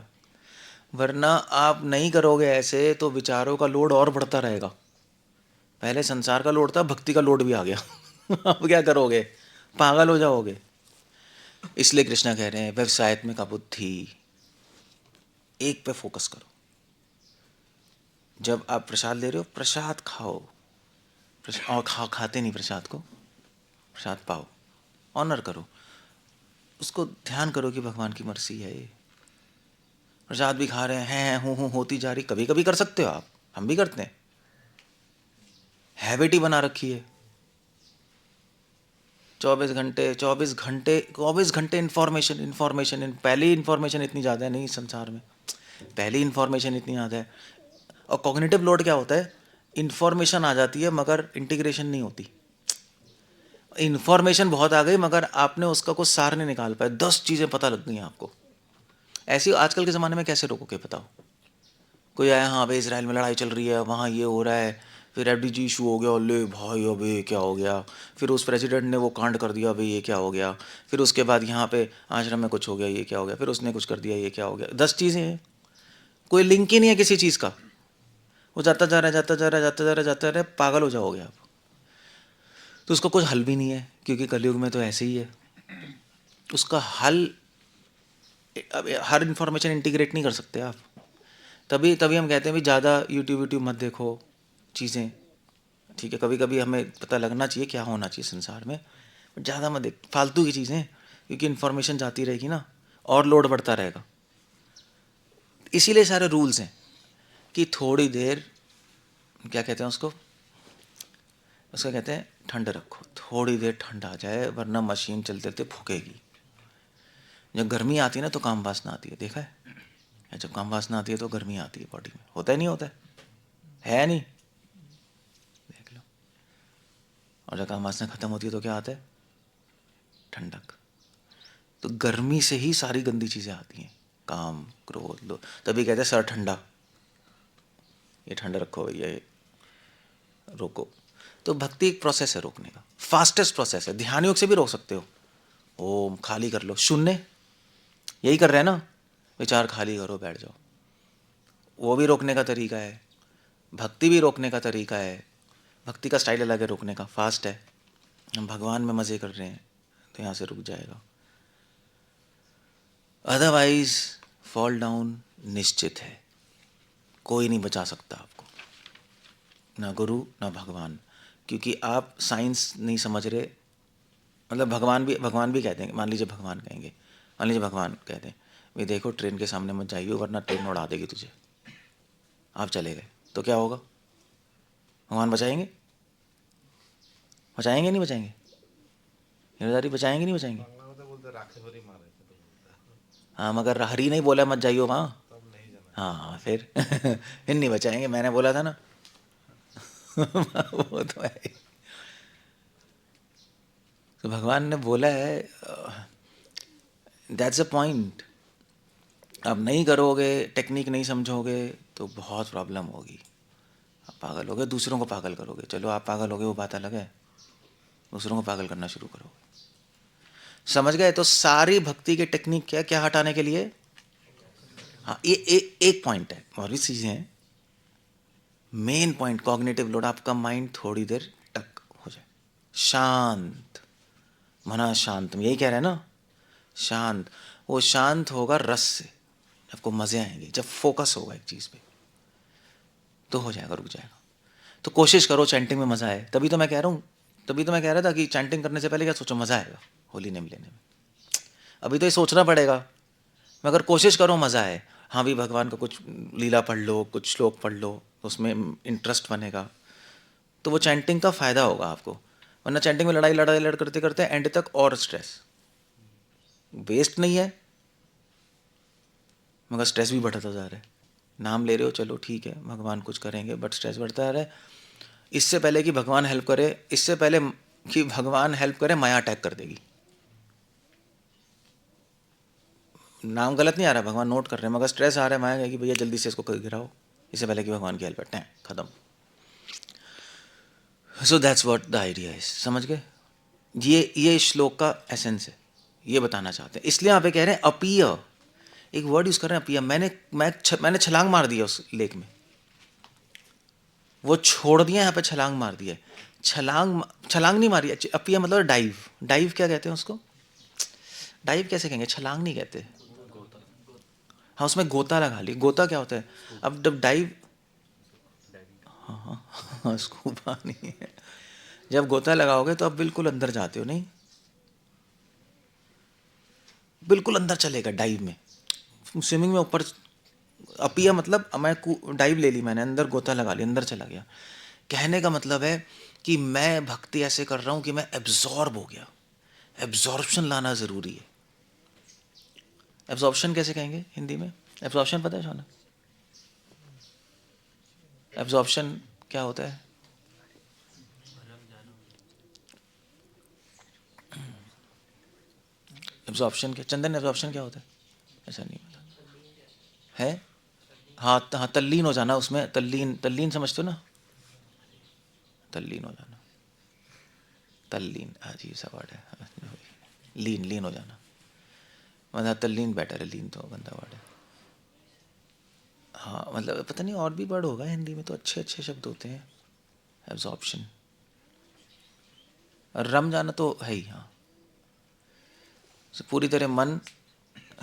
वरना आप नहीं करोगे ऐसे तो विचारों का लोड और बढ़ता रहेगा। पहले संसार का लोड था, भक्ति का लोड भी आ गया अब क्या करोगे, पागल हो जाओगे। इसलिए कृष्णा कह रहे हैं व्यवसायत्मक बुद्धि, एक पे फोकस करो। जब आप प्रसाद ले रहे हो प्रसाद खाओ, और खाते नहीं प्रसाद को, प्रसाद पाओ, ऑनर करो उसको, ध्यान करो कि भगवान की मर्जी है ये। प्रसाद भी खा रहे हैं हूँ होती जा रही, कभी कभी कर सकते हो आप, हम भी करते हैं, हैबिट ही बना रखी है। 24 घंटे इन्फॉर्मेशन पहली इन्फॉर्मेशन इतनी ज़्यादा है नहीं संसार में, पहली इन्फॉर्मेशन इतनी ज़्यादा है। और कॉग्निटिव लोड क्या होता है? इन्फॉर्मेशन आ जाती है मगर इंटीग्रेशन नहीं होती। इन्फॉर्मेशन बहुत आ गई मगर आपने उसका कुछ सार नहीं निकाल पाए, 10 चीज़ें पता लग गई हैं आपको। ऐसी आजकल के ज़माने में कैसे रोकोगे बताओ? कोई आया, हाँ भाई इसराइल में लड़ाई चल रही है, वहाँ ये हो रहा है, फिर एफडीजी इशू हो गया, ले भाई अबे क्या हो गया, फिर उस प्रेसिडेंट ने वो कांड कर दिया, भाई ये क्या हो गया, फिर उसके बाद यहाँ पे आश्रम में कुछ हो गया, ये क्या हो गया, फिर उसने कुछ कर दिया, ये क्या हो गया। 10 चीज़ें हैं, कोई लिंक ही नहीं है किसी चीज़ का, वो जाता जा रहा है जाता जा रहा है जाता जा रहा है जाता जा रहा है, पागल हो जाओगे आप। तो उसका कुछ हल भी नहीं है, क्योंकि कलयुग में तो ऐसे ही है। उसका हल, अब हर इन्फॉर्मेशन इंटीग्रेट नहीं कर सकते आप। तभी तभी हम कहते हैं भी ज़्यादा यूट्यूब मत देखो चीज़ें, ठीक है, कभी कभी हमें पता लगना चाहिए क्या होना चाहिए संसार में, बट ज़्यादा मत देख फालतू की चीज़ें, क्योंकि इन्फॉर्मेशन जाती रहेगी ना और लोड बढ़ता रहेगा। इसीलिए सारे रूल्स हैं कि थोड़ी देर, क्या कहते हैं उसको, उसका कहते हैं ठंड रखो, थोड़ी देर ठंड आ जाए, वरना मशीन चलते चलते फूकेगी। जब गर्मी आती है ना तो काम वासना आती है, देखा है? जब काम वासना आती है तो गर्मी आती है बॉडी में, होता है नहीं होता है नहीं, देख लो। और जब काम वासना खत्म होती है तो क्या आता है? ठंडक। तो गर्मी से ही सारी गंदी चीज़ें आती हैं, काम क्रोध लो, तभी कहते हैं सर ठंडा, ये ठंडा रखो भैया, ये रोको। तो भक्ति एक प्रोसेस है रोकने का, फास्टेस्ट प्रोसेस है। ध्यान योग से भी रोक सकते हो, ओम खाली कर लो, शून्य, यही कर रहे हैं ना, विचार खाली करो बैठ जाओ, वो भी रोकने का तरीका है। भक्ति भी रोकने का तरीका है, भक्ति का स्टाइल अलग है रोकने का, फास्ट है। हम भगवान में मज़े कर रहे हैं तो यहाँ से रुक जाएगा, अदरवाइज फॉल डाउन निश्चित है। कोई नहीं बचा सकता आपको, ना गुरु ना भगवान, क्योंकि आप साइंस नहीं समझ रहे। मतलब भगवान भी कहते हैं, मान लीजिए भगवान कहेंगे, मान लीजिए भगवान कहते हैं भाई देखो ट्रेन के सामने मत जाइए वरना ट्रेन उड़ा देगी तुझे, आप चले गए तो क्या होगा? भगवान बचाएंगे? बचाएंगे नहीं बचाएंगे? हीरोदारी बचाएंगे नहीं बचाएंगे? हाँ मगर हरी नहीं बोला मत जाइयो वहाँ। हाँ फिर फिर नहीं बचाएंगे, मैंने बोला था ना। वो तो है ही। तो भगवान ने बोला है, दैट्स अ पॉइंट। अब नहीं करोगे, टेक्निक नहीं समझोगे तो बहुत प्रॉब्लम होगी। आप पागल होगे, दूसरों को पागल करोगे। चलो आप पागल होगे वो बात अलग है, दूसरों को पागल करना शुरू करोगे। समझ गए? तो सारी भक्ति की टेक्निक क्या क्या हटाने के लिए? हाँ ये एक पॉइंट है, और भी चीज़ें हैं। मेन पॉइंट कॉग्निटिव लोड, आपका माइंड थोड़ी देर टक हो जाए, शांत, मना शांत, यही कह रहे हैं ना, शांत। वो शांत होगा रस से, आपको मज़े आएंगे। जब फोकस होगा एक चीज़ पे तो हो जाएगा, रुक जाएगा। तो कोशिश करो चैंटिंग में मज़ा आए। तभी तो मैं कह रहा हूँ, तभी तो मैं कह रहा था कि चैंटिंग करने से पहले क्या सोचो, मज़ा आएगा होली नेम लेने में। अभी तो ये सोचना पड़ेगा, मगर कोशिश करो मज़ा आए। हाँ भी भगवान का कुछ लीला पढ़ लो, कुछ श्लोक पढ़ लो, उसमें इंटरेस्ट बनेगा, तो वो चैंटिंग का फ़ायदा होगा आपको। वरना चैंटिंग में लड़ाई लड़ाई लड़ करते करते एंड तक और स्ट्रेस, वेस्ट नहीं है मगर स्ट्रेस भी बढ़ता जा रहा है। नाम ले रहे हो, चलो ठीक है, भगवान कुछ करेंगे, बट स्ट्रेस बढ़ता जा रहा है। इससे पहले कि भगवान हेल्प करे, इससे पहले कि भगवान हेल्प करे, माया अटैक कर देगी। नाम गलत नहीं आ रहा, भगवान नोट कर रहे हैं, मगर स्ट्रेस आ रहा है, माया कहेगी भैया जल्दी से इसको गिराओ, इससे पहले कि भगवान की हेल्प है, खत्म। So that's what the idea is. समझ गए? ये श्लोक का एसेंस है, ये बताना चाहते हैं। इसलिए यहाँ पे कह रहे हैं अपीय, एक वर्ड यूज कर रहे हैं अपीय। मैंने छलांग मार दिया उस लेक में, वो छोड़ दिया, यहाँ पे छलांग मार दिया। छलांग नहीं मारी, अपीय मतलब डाइव। डाइव क्या कहते हैं उसको? डाइव कैसे कहेंगे, छलांग नहीं कहते। हाँ उसमें गोता लगा ली। गोता क्या होता है? अब जब डाइव, हाँ हाँ स्कूबा नहीं है। जब गोता लगाओगे तो अब बिल्कुल अंदर जाते हो, नहीं बिल्कुल अंदर चलेगा डाइव में, स्विमिंग में ऊपर। अपिया मतलब मैं डाइव ले ली मैंने, अंदर गोता लगा लिया, अंदर चला गया। कहने का मतलब है कि मैं भक्ति ऐसे कर रहा हूं कि मैं एब्जॉर्ब हो गया। एब्जॉर्प्शन लाना जरूरी है। एब्जॉर्प्शन कैसे कहेंगे हिंदी में? एब्जॉर्प्शन पता है शाना? एब्जॉर्प्शन क्या होता है? एब्जॉर्प्शन क्या, चंदन एब्जॉर्प्शन क्या होता है? ऐसा नहीं पता है? हाँ हाँ, तल्लीन हो जाना उसमें, तल्लीन, तल्लीन समझते हो ना? तल्लीन हो जाना, तल्लीन अजीब सा वर्ड है। लीन, लीन हो जाना, मतलब तल्लीन बेटर है, लीन तो गंदा वर्ड है। हाँ मतलब पता नहीं और भी वर्ड होगा हिंदी में, तो अच्छे अच्छे शब्द होते हैं। एब्जॉर्प्शन, रम जाना तो है ही। हाँ पूरी तरह मन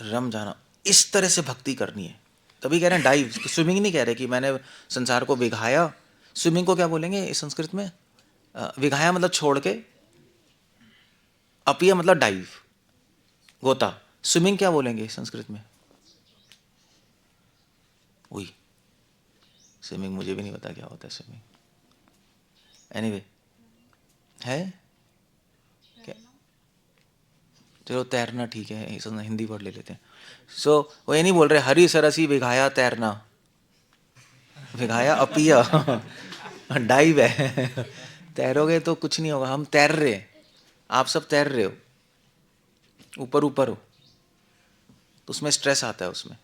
रम जाना, इस तरह से भक्ति करनी है। तभी कह रहे हैं डाइव, स्विमिंग नहीं कह रहे कि मैंने संसार को विघाया। स्विमिंग को क्या बोलेंगे संस्कृत में? विघाया मतलब छोड़ के, अपिया मतलब डाइव, गोता। स्विमिंग क्या बोलेंगे संस्कृत में? वही स्विमिंग, मुझे भी नहीं पता क्या होता है स्विमिंग। एनीवे है क्या? चलो तैरना ठीक है, हिंदी वर्ड ले लेते हैं। सो वो ये नहीं बोल रहे हरी सरसी विघाया तैरना, विघाया अपिया डाइव है। तैरोगे तो कुछ नहीं होगा, हम तैर रहे हैं, आप सब तैर रहे हो, ऊपर ऊपर हो, तो उसमें स्ट्रेस आता है उसमें,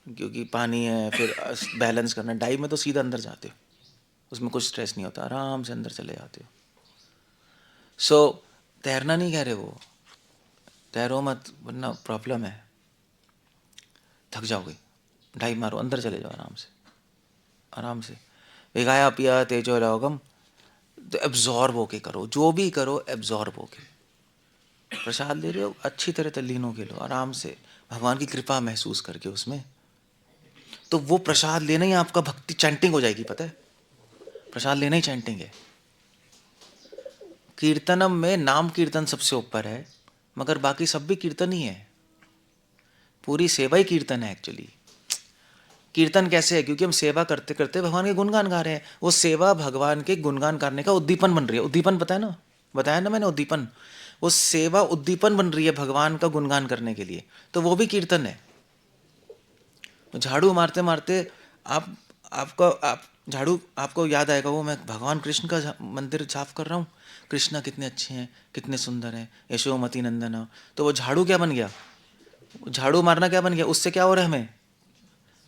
क्योंकि पानी है, फिर बैलेंस करना। डाइव में तो सीधा अंदर जाते हो, उसमें कुछ स्ट्रेस नहीं होता, आराम से अंदर चले जाते हो। सो तैरना नहीं कह रहे वो, तैरो मत वरना प्रॉब्लम है, थक जाओगे। डाइव मारो, अंदर चले जाओ आराम से, आराम से। विगाया पिया तेजो लोगम, तो एब्जॉर्ब होके करो, जो भी करो एब्जॉर्ब होके। प्रसाद ले रहे हो, अच्छी तरह तल्लीन होके लो, आराम से, भगवान की कृपा महसूस करके उसमें। तो वो प्रसाद लेना ही आपका भक्ति चैंटिंग हो जाएगी, पता है? प्रसाद लेना ही चैंटिंग है। कीर्तनम में नाम कीर्तन सबसे ऊपर है, मगर बाकी सब भी कीर्तन ही है, पूरी सेवा ही कीर्तन है एक्चुअली। कीर्तन कैसे है? क्योंकि हम सेवा करते करते भगवान के गुणगान गा रहे हैं। वो सेवा भगवान के गुणगान करने का उद्दीपन बन रही है। उद्दीपन पता है ना, बताया ना मैंने, उद्दीपन। वो सेवा उद्दीपन बन रही है भगवान का गुणगान करने के लिए, तो वो भी कीर्तन है। झाड़ू मारते मारते आप झाड़ू, आपको याद आएगा वो मैं भगवान कृष्ण का मंदिर साफ कर रहा हूँ, कृष्णा कितने अच्छे हैं, कितने सुंदर हैं, यशोमती नंदन। तो वो झाड़ू क्या बन गया? झाड़ू मारना क्या बन गया? उससे क्या हो रहा है? हमें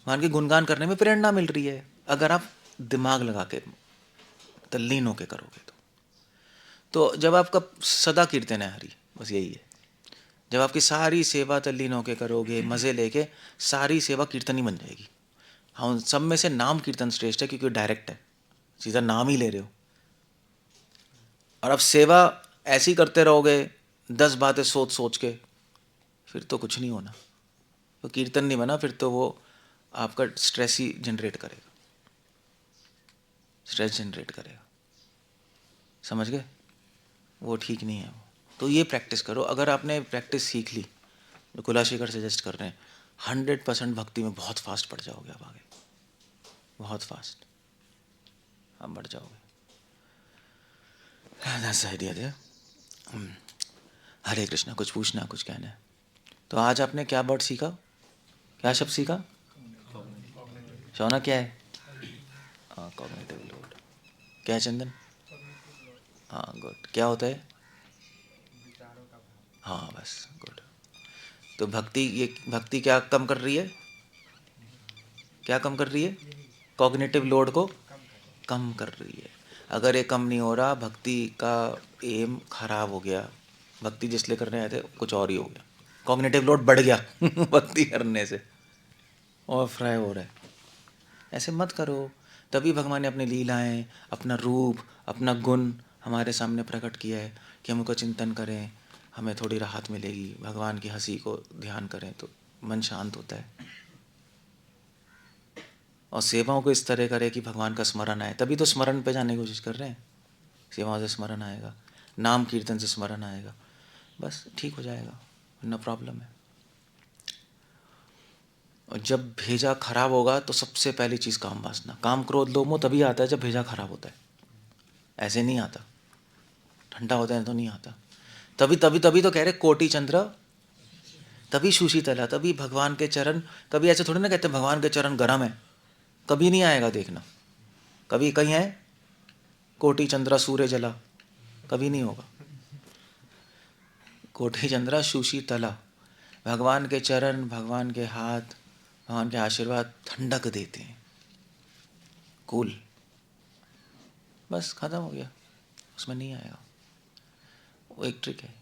भगवान के गुणगान करने में प्रेरणा मिल रही है, अगर आप दिमाग लगा के तल्लीन होके करोगे तो जब आपका सदा कीर्तन है हरि, बस यही है। जब आपकी सारी सेवा तल्लीन होके करोगे, मज़े लेके, सारी सेवा कीर्तन ही बन जाएगी। हाँ, सब में से नाम कीर्तन श्रेष्ठ है, क्योंकि डायरेक्ट है, सीधा नाम ही ले रहे हो। और अब सेवा ऐसी करते रहोगे 10 बातें सोच सोच के, फिर तो कुछ नहीं होना, तो कीर्तन नहीं बना, फिर तो वो आपका स्ट्रेस ही जनरेट करेगा, स्ट्रेस जनरेट करेगा, समझ गए? वो ठीक नहीं है वो। तो ये प्रैक्टिस करो। अगर आपने प्रैक्टिस सीख ली, तो कुलाशेखर सजेस्ट कर रहे हैं, 100% भक्ति में बहुत फास्ट बढ़ जाओगे आप आगे, बहुत फास्ट आप बढ़ जाओगे। That's the idea there. हरे कृष्णा, कुछ पूछना, कुछ कहना है? तो आज आपने क्या वर्ड सीखा, क्या शब्द सीखा? शौना क्या है? हाँ, कॉग्निटिव लोड। क्या है चंदन? हाँ, गुड। क्या होता है? हाँ, बस गुड। तो भक्ति, ये भक्ति क्या कम कर रही है? क्या कम कर रही है? कॉग्निटिव लोड को कम कर रही है। अगर ये कम नहीं हो रहा, भक्ति का एम खराब हो गया, भक्ति जिस लिए करने आए थे कुछ और ही हो गया, कॉग्निटिव लोड बढ़ गया भक्ति करने से, और फ्राई हो रहा है। ऐसे मत करो। तभी भगवान ने अपनी लीलाएं, अपना रूप, अपना गुण हमारे सामने प्रकट किया है कि हम उनको चिंतन करें, हमें थोड़ी राहत मिलेगी। भगवान की हंसी को ध्यान करें तो मन शांत होता है। और सेवाओं को इस तरह करें कि भगवान का स्मरण आए, तभी तो स्मरण पे जाने की कोशिश कर रहे हैं। सेवाओं से स्मरण आएगा, नाम कीर्तन से स्मरण आएगा, बस ठीक हो जाएगा, वरना प्रॉब्लम है। और जब भेजा खराब होगा तो सबसे पहली चीज़ काम वासना, काम क्रोध लोभ मोह तभी आता है जब भेजा खराब होता है, ऐसे नहीं आता। ठंडा होता है तो नहीं आता। तभी तभी तभी तो कह रहे कोटि चंद्र तभी सुशीतला, तभी भगवान के चरण। कभी ऐसे थोड़ी ना कहते भगवान के चरण गर्म है, कभी नहीं आएगा देखना। कभी कहीं है कोटि चंद्रा सूर्य जला? कभी नहीं होगा। कोटि चंद्रा सुशीतला, भगवान के चरण, भगवान के हाथ, भगवान के आशीर्वाद ठंडक देते हैं, कूल, बस खत्म हो गया, उसमें नहीं आएगा। वो एक ट्रिक है।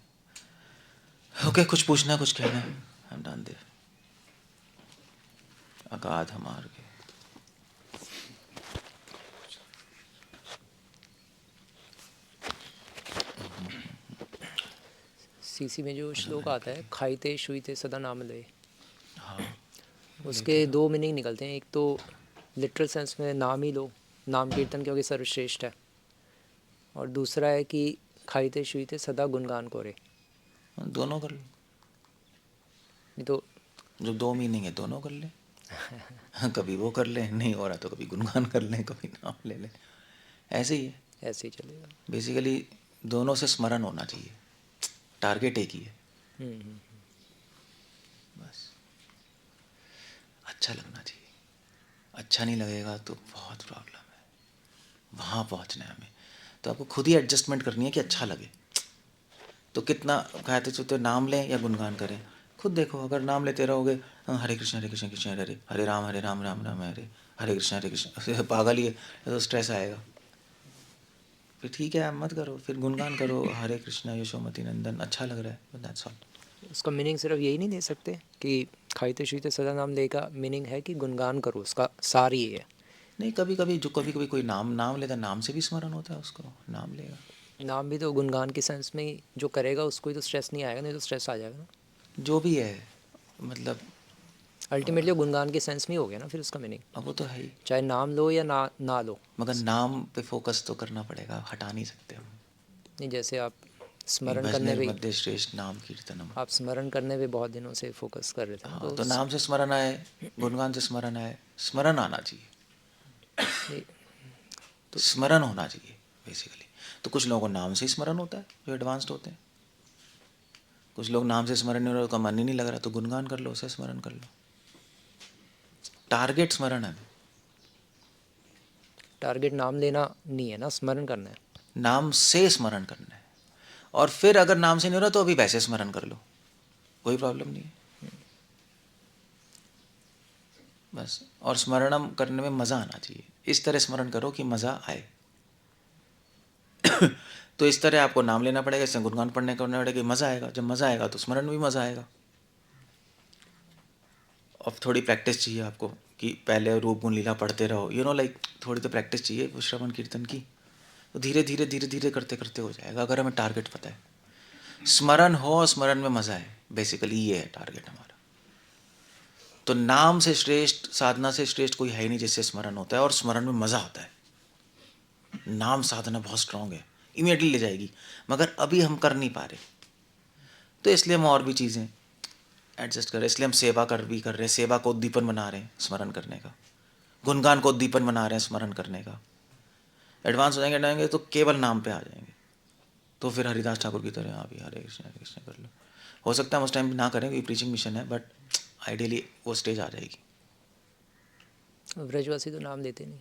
ओके, कुछ पूछना, कुछ कहना है? हम डन देयर। अगाध हमार के सीसी में जो श्लोक आता है, खाइते शुइते सदा नाम ले, हाँ, उसके दो मीनिंग निकलते हैं। एक तो लिटरल सेंस में नाम ही लो, नाम कीर्तन क्योंकि सर्वश्रेष्ठ है, और दूसरा है कि खाइते शुइते सदा गुणगान करे। दोनों कर ले, नहीं तो जो दो मीनिंग है दोनों कर ले। कभी वो कर ले, नहीं हो रहा तो कभी गुणगान कर ले, कभी नाम ले ले, ऐसे ही है। ऐसे ही चलेगा। बेसिकली दोनों से स्मरण होना चाहिए, टारगेट एक ही है, बस अच्छा लगना चाहिए। अच्छा नहीं लगेगा तो बहुत प्रॉब्लम है, वहाँ पहुँचना है हमें। तो आपको खुद ही एडजस्टमेंट करनी है कि अच्छा लगे। तो कितना कहते चलते नाम लें या गुणगान करें, खुद देखो। अगर नाम लेते रहोगे हरे कृष्ण कृष्ण हरे हरे, हरे राम राम राम हरे, हरे कृष्ण पागल ही है, तो स्ट्रेस आएगा। फिर ठीक है, आप मत करो, फिर गुणगान करो, हरे कृष्णा यशोमती नंदन, अच्छा लग रहा है, दैट्स ऑल। उसका मीनिंग सिर्फ यही नहीं दे सकते कि खाइते शुइते सदा नाम ले का मीनिंग है कि गुणगान करो, उसका सार ही है। नहीं, कभी कभी जो कभी कभी कोई नाम लेता, नाम से भी स्मरण होता है, उसको नाम लेगा। नाम भी तो गुणगान के सेंस में ही जो करेगा उसको ही तो स्ट्रेस नहीं आएगा, नहीं तो स्ट्रेस आ जाएगा ना। जो भी है, मतलब अल्टीमेटली गुणगान के सेंस में ही हो गया ना फिर उसका मीनिंग, अब वो तो है ही। चाहे नाम लो या ना लो। मगर नाम पे फोकस तो करना पड़ेगा, हटा नहीं सकते हम। नहीं, जैसे आप स्मरण करने भजने पे मध्ये श्रेष्ठ नाम कीर्तनम। आप स्मरण करने पे बहुत दिनों से फोकस कर रहे थे ना, हाँ, तो नाम से स्मरण आए, गुणगान से स्मरण आए, स्मरण आना चाहिए, ये- स्मरण होना चाहिए बेसिकली। तो कुछ लोगों को नाम से ही स्मरण होता है जो एडवांस्ड होते हैं, कुछ लोग नाम से स्मरण नहीं हो रहा, उनका मन ही नहीं लग रहा, तो गुणगान कर लो, उसे स्मरण कर लो। टारगेट स्मरण है, टारगेट नाम लेना नहीं है ना, स्मरण करना है। नाम से स्मरण करना है। और फिर अगर नाम से नहीं हो रहा तो अभी वैसे स्मरण कर लो, कोई प्रॉब्लम नहीं है बस। और स्मरणम करने में मज़ा आना चाहिए, इस तरह स्मरण करो कि मज़ा आए। तो इस तरह आपको नाम लेना पड़ेगा, इससे गुणगान पढ़ने करने पड़ेगा, मज़ा आएगा। जब मज़ा आएगा तो स्मरण में भी मज़ा आएगा। अब थोड़ी प्रैक्टिस चाहिए आपको कि पहले रूप गुण लीला पढ़ते रहो, लाइक थोड़ी तो प्रैक्टिस चाहिए वो श्रवण कीर्तन की। तो धीरे धीरे धीरे धीरे करते करते हो जाएगा, अगर हमें टारगेट पता है। स्मरण हो, स्मरण में मज़ा है, बेसिकली ये है टारगेट हमारा। तो नाम से श्रेष्ठ, साधना से श्रेष्ठ कोई है ही नहीं जिससे स्मरण होता है और स्मरण में मज़ा आता है। नाम साधना बहुत स्ट्रांग है, इमीडिएटली ले जाएगी, मगर अभी हम कर नहीं पा रहे, तो इसलिए हम और भी चीज़ें एडजस्ट कर रहे हैं। इसलिए हम सेवा कर रहे हैं, सेवा को उद्दीपन बना रहे हैं स्मरण करने का, गुणगान को उद्दीपन बना रहे हैं स्मरण करने का। एडवांस हो जाएंगे तो केवल नाम पे आ जाएंगे, तो फिर हरिदास ठाकुर की तरह हाँ भी हरे कृष्ण कर लो। हो सकता है हम उस टाइम ना करें, क्योंकि प्रीचिंग मिशन है, बट आइडियली वो स्टेज आ जाएगी। ब्रजवासी तो नाम लेते नहीं।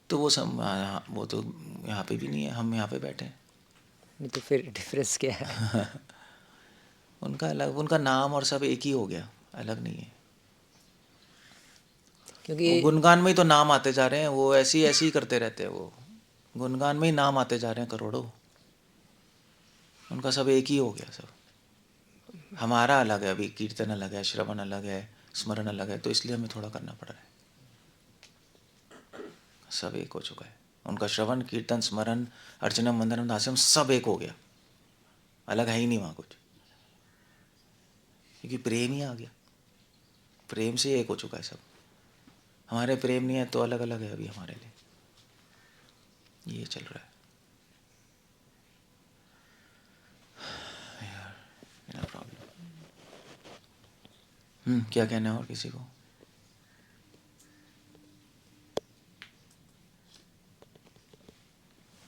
तो वो सब वो तो यहाँ पे भी नहीं है, हम यहाँ पे बैठे हैं। नहीं तो फिर डिफरेंस क्या है? उनका अलग, उनका नाम और सब एक ही हो गया, अलग नहीं है। क्योंकि वो गुणगान में ही तो नाम आते जा रहे हैं, वो ऐसे ही करते रहते हैं, वो गुणगान में ही नाम आते जा रहे हैं करोड़ों। उनका सब एक ही हो गया सब। हमारा अलग है, अभी कीर्तन अलग है, श्रवण अलग है, स्मरण अलग है, तो इसलिए हमें थोड़ा करना पड़ रहा है। सब एक हो चुका है, उनका श्रवण कीर्तन स्मरण अर्चनम वंदनम दास्यम सब एक हो गया, अलग है ही नहीं वहाँ कुछ, क्योंकि प्रेम ही आ गया, प्रेम से एक हो चुका है सब। हमारे प्रेम नहीं है तो अलग अलग है अभी हमारे लिए, ये चल रहा है यार, बिना प्रॉब्लम। क्या कहना है और किसी को?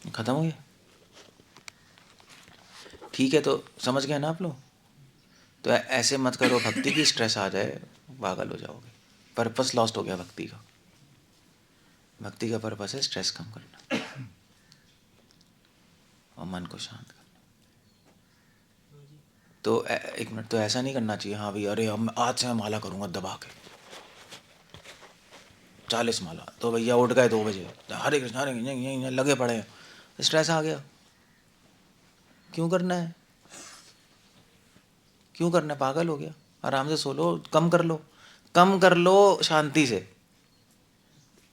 खत्म हो गया? ठीक है, तो समझ गए ना आप लोग? तो ऐसे मत करो भक्ति की स्ट्रेस आ जाए पागल हो जाओगे। पर्पस लॉस्ट हो गया भक्ति का। भक्ति का पर्पस है स्ट्रेस कम करना और मन को शांत करना। तो एक मिनट, तो ऐसा नहीं करना चाहिए हाँ भाई अरे हम आज से मैं माला करूँगा दबा के 40 माला, तो भैया उठ गए 2 बजे हरे कृष्ण हरे कृष्ण यहीं लगे पड़े हैं, स्ट्रेस आ गया। क्यों करना है, क्यों करना है? पागल हो गया? आराम से सो लो, कम कर लो, कम कर लो शांति से।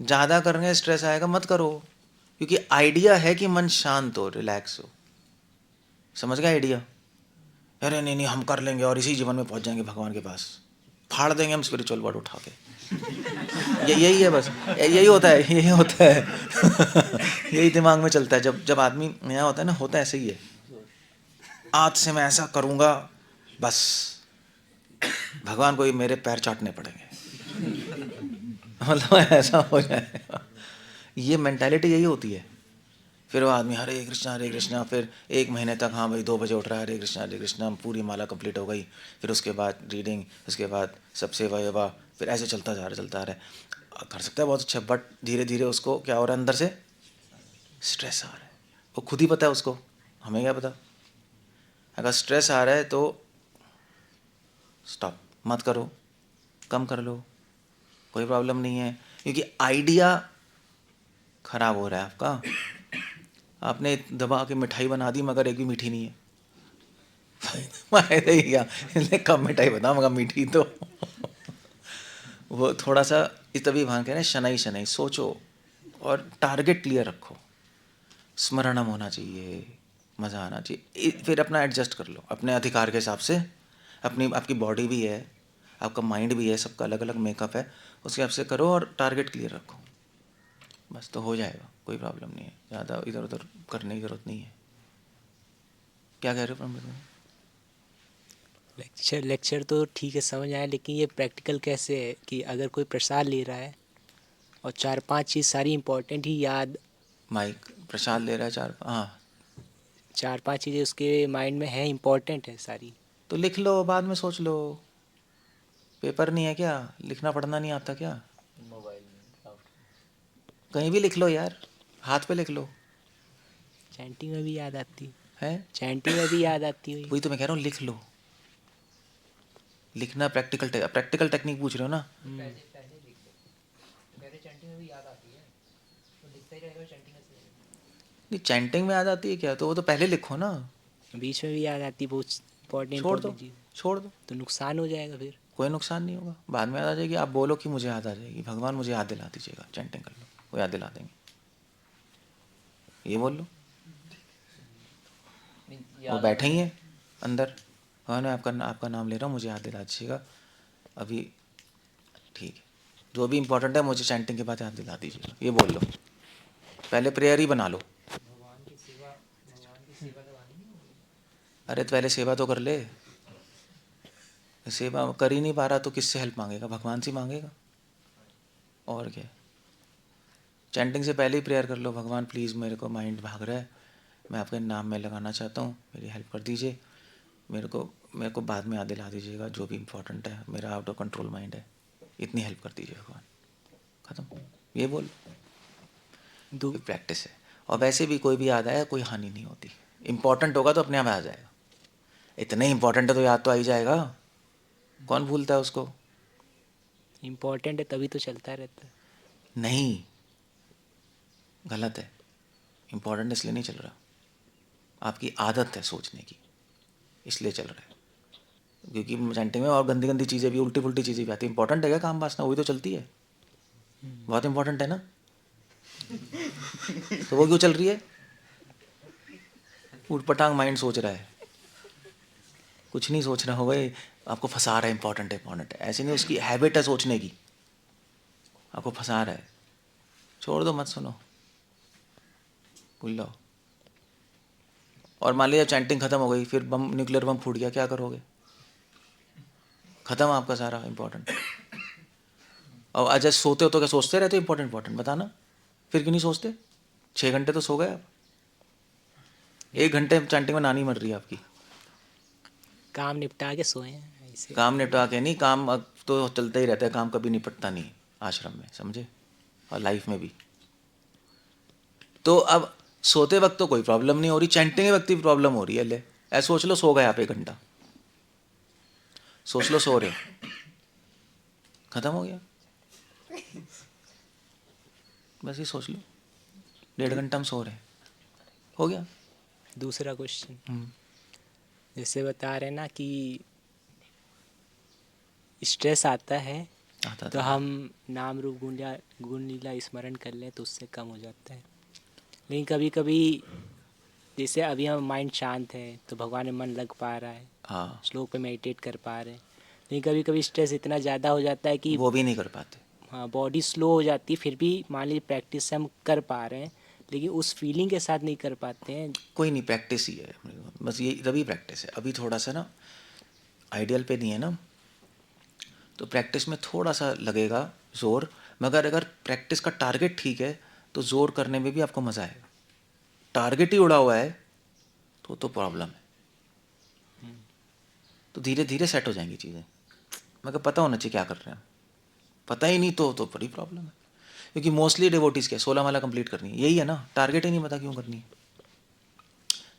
ज़्यादा करने स्ट्रेस आएगा, मत करो, क्योंकि आइडिया है कि मन शांत हो, रिलैक्स हो। समझ गए आइडिया? अरे नहीं नहीं हम कर लेंगे और इसी जीवन में पहुंच जाएंगे भगवान के पास, फाड़ देंगे हम स्पिरिचुअल वर्ड उठा के। यही है बस, यही होता है, यही होता है। यही दिमाग में चलता है जब जब आदमी नया होता है ना, होता है ऐसे ही है। आज से मैं ऐसा करूँगा, बस भगवान को ही मेरे पैर चाटने पड़ेंगे। मतलब ऐसा हो जाएगा, ये मेंटालिटी यही होती है। फिर वो आदमी हरे कृष्णा, फिर 1 महीने तक हाँ भाई 2 बजे उठ रहा है हरे कृष्णा, पूरी माला कंप्लीट हो गई। फिर उसके बाद रीडिंग, उसके बाद सब सेवा वेवा, फिर ऐसे चलता जा रहा है। कर सकता है बहुत अच्छा, बट धीरे धीरे उसको क्या हो रहा है, अंदर से स्ट्रेस आ रहा है। वो खुद ही पता है उसको, हमें क्या पता। अगर स्ट्रेस आ रहा है तो स्टॉप, मत करो, कम कर लो, कोई प्रॉब्लम नहीं है, क्योंकि आइडिया खराब हो रहा है आपका। आपने दबा के मिठाई बना दी मगर एक भी मीठी नहीं है। फायदा ही क्या, इसलिए कम मिठाई बना मगर मीठी तो। वो थोड़ा सा इस तभी भान कह रहे हैं, शनै शनै सोचो और टारगेट क्लियर रखो। स्मरणम होना चाहिए, मज़ा आना चाहिए, फिर अपना एडजस्ट कर लो अपने अधिकार के हिसाब से। आपकी बॉडी भी है, आपका माइंड भी है, सबका अलग अलग मेकअप है, उसके हिसाब से करो और टारगेट क्लियर रखो, बस तो हो जाएगा, कोई प्रॉब्लम नहीं है। ज़्यादा इधर उधर करने की ज़रूरत नहीं है। क्या कह रहे हो प्रमोद? लेक्चर तो ठीक है समझ आया, लेकिन ये प्रैक्टिकल कैसे है कि अगर कोई प्रसाद ले रहा है और 4-5 चीज़ सारी इम्पोर्टेंट ही याद, माइक प्रसाद ले रहा है चार, हाँ 4-5 चीज़ें उसके माइंड में है, इम्पोर्टेंट है सारी। तो लिख लो, बाद में सोच लो। पेपर नहीं है क्या? लिखना पढ़ना नहीं आता क्या? कहीं भी लिख लो यार, हाथ पे लिख लो। चैंटिंग में भी याद आती है चैंटिंग में भी याद आती हुई। वही तो मैं कह रहा हूँ, लिख लो। लिखना प्रैक्टिकल टेक्निक पूछ रहे हो ना? नहीं, चैंटिंग में याद आती है क्या? तो वो तो पहले लिखो ना। बीच में भी याद आती बहुत छोड़ दो, इम्पोर्टेंट चीज़, छोड़ दो, तो नुकसान हो जाएगा फिर। कोई नुकसान नहीं होगा, बाद में याद आ जाएगी। आप बोलो कि मुझे याद आ जाएगी, भगवान मुझे याद दिला दीजिएगा, चैंटिंग कर लो, वो याद दिला देंगे। ये बोल लो, वो बैठे ही हैं अंदर। हाँ, मैं आपका नाम ले रहा हूँ, मुझे याद दिला दीजिएगा अभी, ठीक है, जो भी इम्पोर्टेंट है मुझे चैंटिंग के बाद याद दिला दीजिएगा, ये बोल लो। पहले प्रेयर ही बना लो। अरे तो पहले सेवा तो कर ले। सेवा कर ही नहीं पा रहा तो किससे हेल्प मांगेगा? भगवान से मांगेगा, और क्या। चैंटिंग से पहले ही प्रेयर कर लो, भगवान प्लीज़ मेरे को माइंड भाग रहा है, मैं आपके नाम में लगाना चाहता हूँ, मेरी हेल्प कर दीजिए, मेरे को बाद में याद दिला दीजिएगा जो भी इम्पोर्टेंट है, मेरा आउट ऑफ कंट्रोल माइंड है, इतनी हेल्प कर दीजिए भगवान, ख़त्म। ये बोल, प्रैक्टिस है। और वैसे भी कोई भी याद आया कोई हानि नहीं होती, इम्पोर्टेंट होगा तो अपने आप आ जाएगा। इतने इम्पोर्टेंट है तो याद तो आ ही जाएगा, कौन भूलता है उसको? इम्पोर्टेंट है तभी तो चलता रहता है। नहीं, गलत है। इम्पोर्टेंट इसलिए नहीं चल रहा, आपकी आदत है सोचने की, इसलिए चल रहा है। क्योंकि चैंटिंग में और गंदी गंदी चीज़ें भी, उल्टी पुल्टी चीज़ें भी आती है। इंपॉर्टेंट है क्या काम वासना? वही तो चलती है, बहुत इंपॉर्टेंट है ना, तो वो क्यों चल रही है? उठपटांग माइंड सोच रहा है, कुछ नहीं सोच रहा हो भाई, आपको फंसा रहा है। इंपॉर्टेंट है, इंपॉर्टेंट है, ऐसे नहीं, उसकी हैबिट है सोचने की, आपको फंसा रहा है। छोड़ दो, मत सुनो, भूल लो। और मान लीजिए चैंटिंग खत्म हो गई, फिर बम, न्यूक्लियर बम फूट गया, क्या करोगे? खत्म आपका सारा इंपॉर्टेंट। और आज सोते हो तो क्या सोचते रहते हो इंपॉर्टेंट इंपॉर्टेंट? बताना, फिर क्यों नहीं सोचते? 6 घंटे तो सो गए आप, 1 घंटे चैंटिंग में नानी मर रही है आपकी। काम निपटा के सोए हैं ऐसे। काम निपटा के नहीं, काम अब तो चलता ही रहता है, काम कभी निपटता नहीं आश्रम में, समझे, और लाइफ में भी। तो अब सोते वक्त तो कोई प्रॉब्लम नहीं हो रही, चैंटिंग के वक्त ही प्रॉब्लम हो रही है। ले ऐसे सोच लो, सो गए आप 1 घंटा, सोच लो सो रहे हो, खत्म हो गया। बस ये सोच लो, 1.5 घंटा हम सो रहे हैं, हो गया। दूसरा क्वेश्चन, जैसे बता रहे ना कि स्ट्रेस आता है आता तो था। हम नाम रूप गुण लीला स्मरण कर लें तो उससे कम हो जाता है। लेकिन कभी कभी जैसे अभी हम माइंड शांत है तो भगवान में मन लग पा रहा है, हाँ, श्लोक पे मेडिटेट कर पा रहे हैं। लेकिन कभी कभी स्ट्रेस इतना ज़्यादा हो जाता है कि वो भी नहीं कर पाते। हाँ बॉडी स्लो हो जाती है, फिर भी मान लीजिए प्रैक्टिस से हम कर पा रहे हैं लेकिन उस फीलिंग के साथ नहीं कर पाते हैं। कोई नहीं, प्रैक्टिस ही है, बस ये तभी प्रैक्टिस है। अभी थोड़ा सा ना आइडियल पे नहीं है ना, तो प्रैक्टिस में थोड़ा सा लगेगा जोर, मगर अगर प्रैक्टिस का टारगेट ठीक है तो जोर करने में भी आपको मज़ा आएगा। टारगेट ही उड़ा हुआ है तो प्रॉब्लम है। तो धीरे धीरे सेट हो जाएंगी चीज़ें, मगर पता होना चाहिए क्या कर रहे हैं हम। पता ही नहीं तो बड़ी प्रॉब्लम है। क्योंकि मोस्टली डिवोटीज़ क्या 16 माला कंप्लीट करनी है, यही है ना, टारगेट ही नहीं पता क्यों करनी है।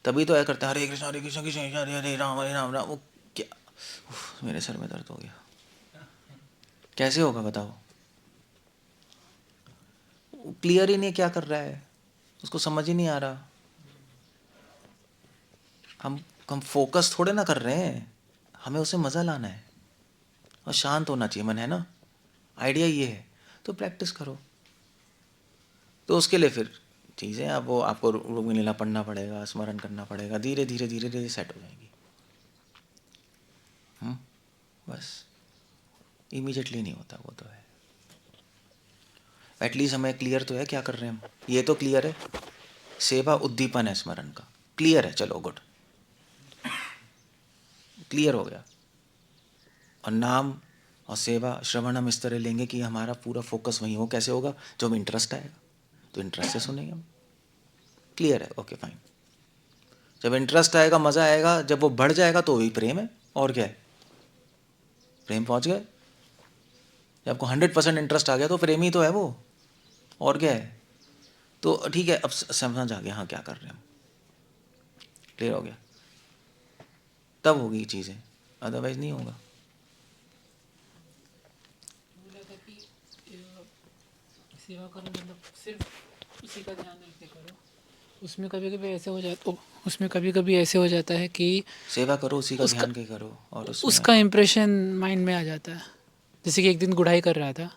तभी तो ऐसा करते हैं, हरे कृष्ण कृष्ण कृष्ण हरे हरे राम राम। वो क्या, मेरे सर में दर्द हो गया, कैसे होगा बताओ? क्लियर ही नहीं क्या कर रहा है, उसको समझ ही नहीं आ रहा। हम फोकस थोड़े ना कर रहे हैं, हमें उसे मज़ा लाना है और शांत होना चाहिए मन, है ना, आइडिया ये है। तो प्रैक्टिस करो, तो उसके लिए फिर चीज़ें अब वो आपको रूप लीला पढ़ना पड़ेगा, स्मरण करना पड़ेगा, धीरे धीरे धीरे धीरे सेट हो जाएंगी। बस इमीडिएटली नहीं होता, वो तो है। एटलीस्ट हमें क्लियर तो है क्या कर रहे हैं हम, ये तो क्लियर है। सेवा उद्दीपन है स्मरण का, क्लियर है, चलो गुड। क्लियर हो गया। और नाम और सेवा श्रवण हम इस तरह लेंगे कि हमारा पूरा फोकस वहीं हो। कैसे होगा? जब इंटरेस्ट आएगा तो इंटरेस्ट से सुनेंगे हम। क्लियर है? Okay fine. जब इंटरेस्ट आएगा, मज़ा आएगा, जब वो बढ़ जाएगा तो वही प्रेम है। और क्या है? प्रेम पहुंच गए। जब आपको 100% इंटरेस्ट आ गया तो प्रेम ही तो है वो। और क्या है? तो ठीक है, अब समझ आ गया हाँ क्या कर रहे हैं हम। क्लियर हो गया? तब होगी चीज़ें, अदरवाइज नहीं होगा। बोला था कि सेवा करो मतलब सिर्फ उसी का ध्यान रख के करो। उसमें कभी कभी ऐसे हो जाता उसमें कभी कभी ऐसे हो जाता है कि सेवा करो, उसी का उसका ध्यान के करो। और उसमें उसका इम्प्रेशन माइंड में आ जाता है। जैसे कि एक दिन गुड़ाई कर रहा था,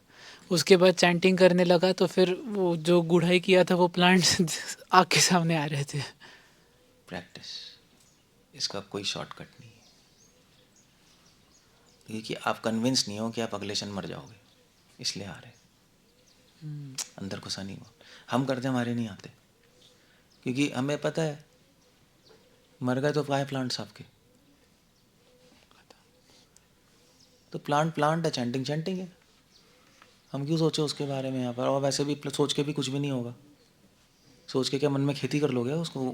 उसके बाद चैंटिंग करने लगा तो फिर वो जो गुड़ाई किया था वो प्लांट्स आँख के सामने आ रहे थे। प्रैक्टिस, इसका कोई शॉर्टकट नहीं है। क्योंकि आप कन्विंस नहीं हो कि आप अगले क्षण मर जाओगे, इसलिए आ रहे। अंदर घुसा नहीं हुआ। हम करते, हमारे नहीं आते, क्योंकि हमें पता है मर गए तो काय प्लांट्स आपके। तो प्लांट है, चैंटिंग है। हम क्यों सोचे उसके बारे में यहाँ पर? और वैसे भी सोच के भी कुछ भी नहीं होगा। सोच के क्या मन में खेती कर लोगे उसको?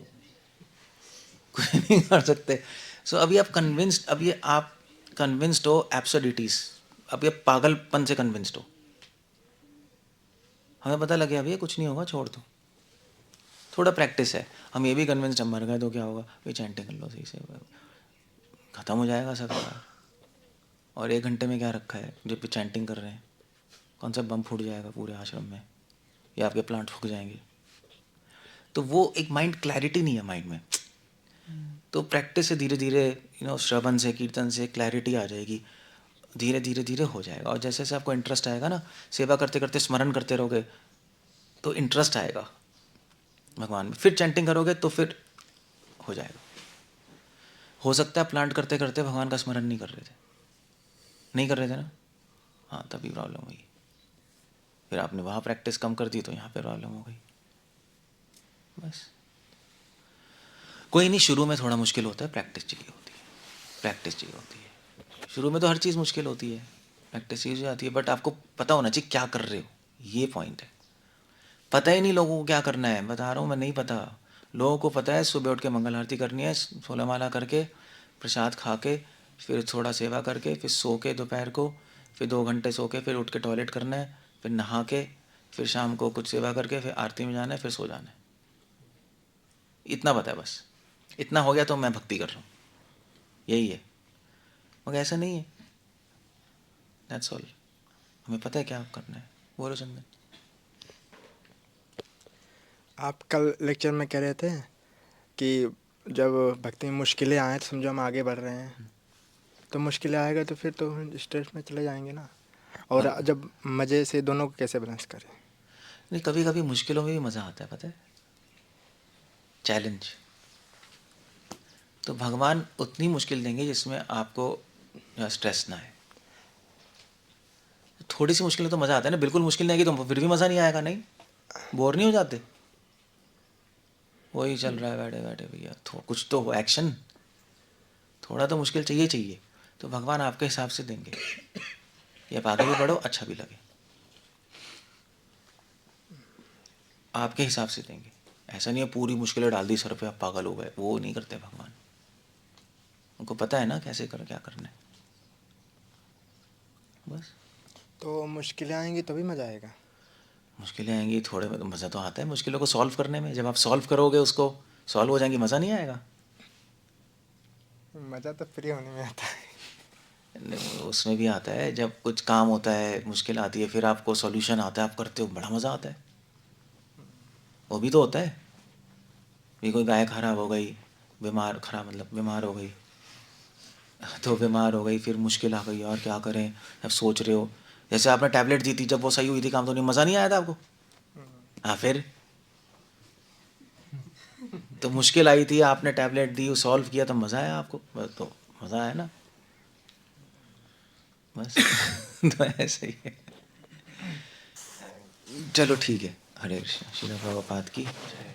कुछ नहीं कर सकते। सो अभी आप कन्विंस्ड, अब ये आप कन्विंस्ड हो एब्सर्डिटीज, अब ये पागलपन से कन्विंस्ड हो। हमें पता लगे अभी ये कुछ नहीं होगा, छोड़ दो। थोड़ा प्रैक्टिस है, हम ये भी कन्विंस्ड हम मर गए तो क्या होगा, भाई चैंटिंग कर लो सही से, खत्म हो जाएगा सब। और 1 घंटे में क्या रखा है जब चैंटिंग कर रहे हैं? कौन सा बम फूट जाएगा पूरे आश्रम में, या आपके प्लांट फूक जाएंगे? तो वो एक माइंड क्लैरिटी नहीं है माइंड में। तो प्रैक्टिस से धीरे धीरे श्रवण से, कीर्तन से क्लैरिटी आ जाएगी। धीरे धीरे धीरे हो जाएगा। और जैसे जैसे आपको इंटरेस्ट आएगा ना, सेवा करते करते स्मरण करते रहोगे तो इंटरेस्ट आएगा भगवान में। फिर चैंटिंग करोगे तो फिर हो जाएगा। हो सकता है प्लांट करते करते भगवान का स्मरण नहीं कर रहे थे ना, हाँ तभी प्रॉब्लम हुई। फिर आपने वहाँ प्रैक्टिस कम कर दी तो यहाँ पे प्रॉब्लम हो गई। बस कोई नहीं, शुरू में थोड़ा मुश्किल होता है, प्रैक्टिस चाहिए होती है। शुरू में तो हर चीज़ मुश्किल होती है, प्रैक्टिस चीज़ आती है। बट आपको पता होना चाहिए क्या कर रहे हो, ये पॉइंट है। पता ही नहीं लोगों को क्या करना है, बता रहा हूँ मैं, नहीं पता। लोगों को पता है सुबह उठ के मंगल आरती करनी है, 16 माला करके, प्रसाद खा के, फिर थोड़ा सेवा करके, फिर सो के दोपहर को, फिर 2 घंटे सो के, फिर उठ के टॉयलेट करना है, फिर नहा के, फिर शाम को कुछ सेवा करके, फिर आरती में जाना है, फिर सो जाना है। इतना पता है बस। इतना हो गया तो मैं भक्ति कर रहा हूँ, यही है। मगर ऐसा नहीं है। That's all. हमें पता है क्या करना है। बोलो चंदन। आप कल लेक्चर में कह रहे थे कि जब भक्ति में मुश्किलें आए तो समझो हम आगे बढ़ रहे हैं, तो मुश्किलें आएगा तो फिर तो स्ट्रेस में चले जाएंगे ना। और जब मज़े से दोनों को कैसे बैलेंस करें? नहीं, कभी कभी मुश्किलों में भी मज़ा आता है, पता है, चैलेंज। तो भगवान उतनी मुश्किल देंगे जिसमें आपको स्ट्रेस ना आए। थोड़ी सी मुश्किल है तो मज़ा आता है ना। बिल्कुल मुश्किल नहीं आएगी तो फिर भी मज़ा नहीं आएगा। नहीं, बोर नहीं हो जाते? वही चल रहा है बैठे बैठे भैया, कुछ तो हो, एक्शन। थोड़ा तो मुश्किल चाहिए। तो भगवान आपके हिसाब से देंगे कि आप आगे भी बढ़ो, अच्छा भी लगे, आपके हिसाब से देंगे। ऐसा नहीं है पूरी मुश्किलें डाल दी सर पे, आप पागल हो गए, वो नहीं करते भगवान। उनको पता है ना कैसे करो, क्या करना है। बस तो मुश्किलें आएंगी तभी मज़ा आएगा। मुश्किलें आएंगी थोड़े में तो मज़ा तो आता है, मुश्किलों को सॉल्व करने में। जब आप सॉल्व करोगे, उसको सॉल्व हो जाएंगी, मज़ा नहीं आएगा। मज़ा तो फ्री होने में आता है। उसमें भी आता है, जब कुछ काम होता है, मुश्किल आती है, फिर आपको सॉल्यूशन आता है, आप करते हो, बड़ा मज़ा आता है। वो भी तो होता है। भी कोई गाय खराब हो गई, बीमार हो गई, तो बीमार हो गई, फिर मुश्किल आ गई, और क्या करें, अब सोच रहे हो। जैसे आपने टैबलेट दी थी, जब वो सही हुई थी, काम तो नहीं, मज़ा नहीं आया था आपको? हाँ, फिर तो मुश्किल आई थी, आपने टैबलेट दी, सॉल्व किया, तो मज़ा आया आपको, तो मज़ा आया ना। बस तो ऐसे ही है। चलो ठीक है। हरे कृष्ण। श्रील प्रभुपाद की जय।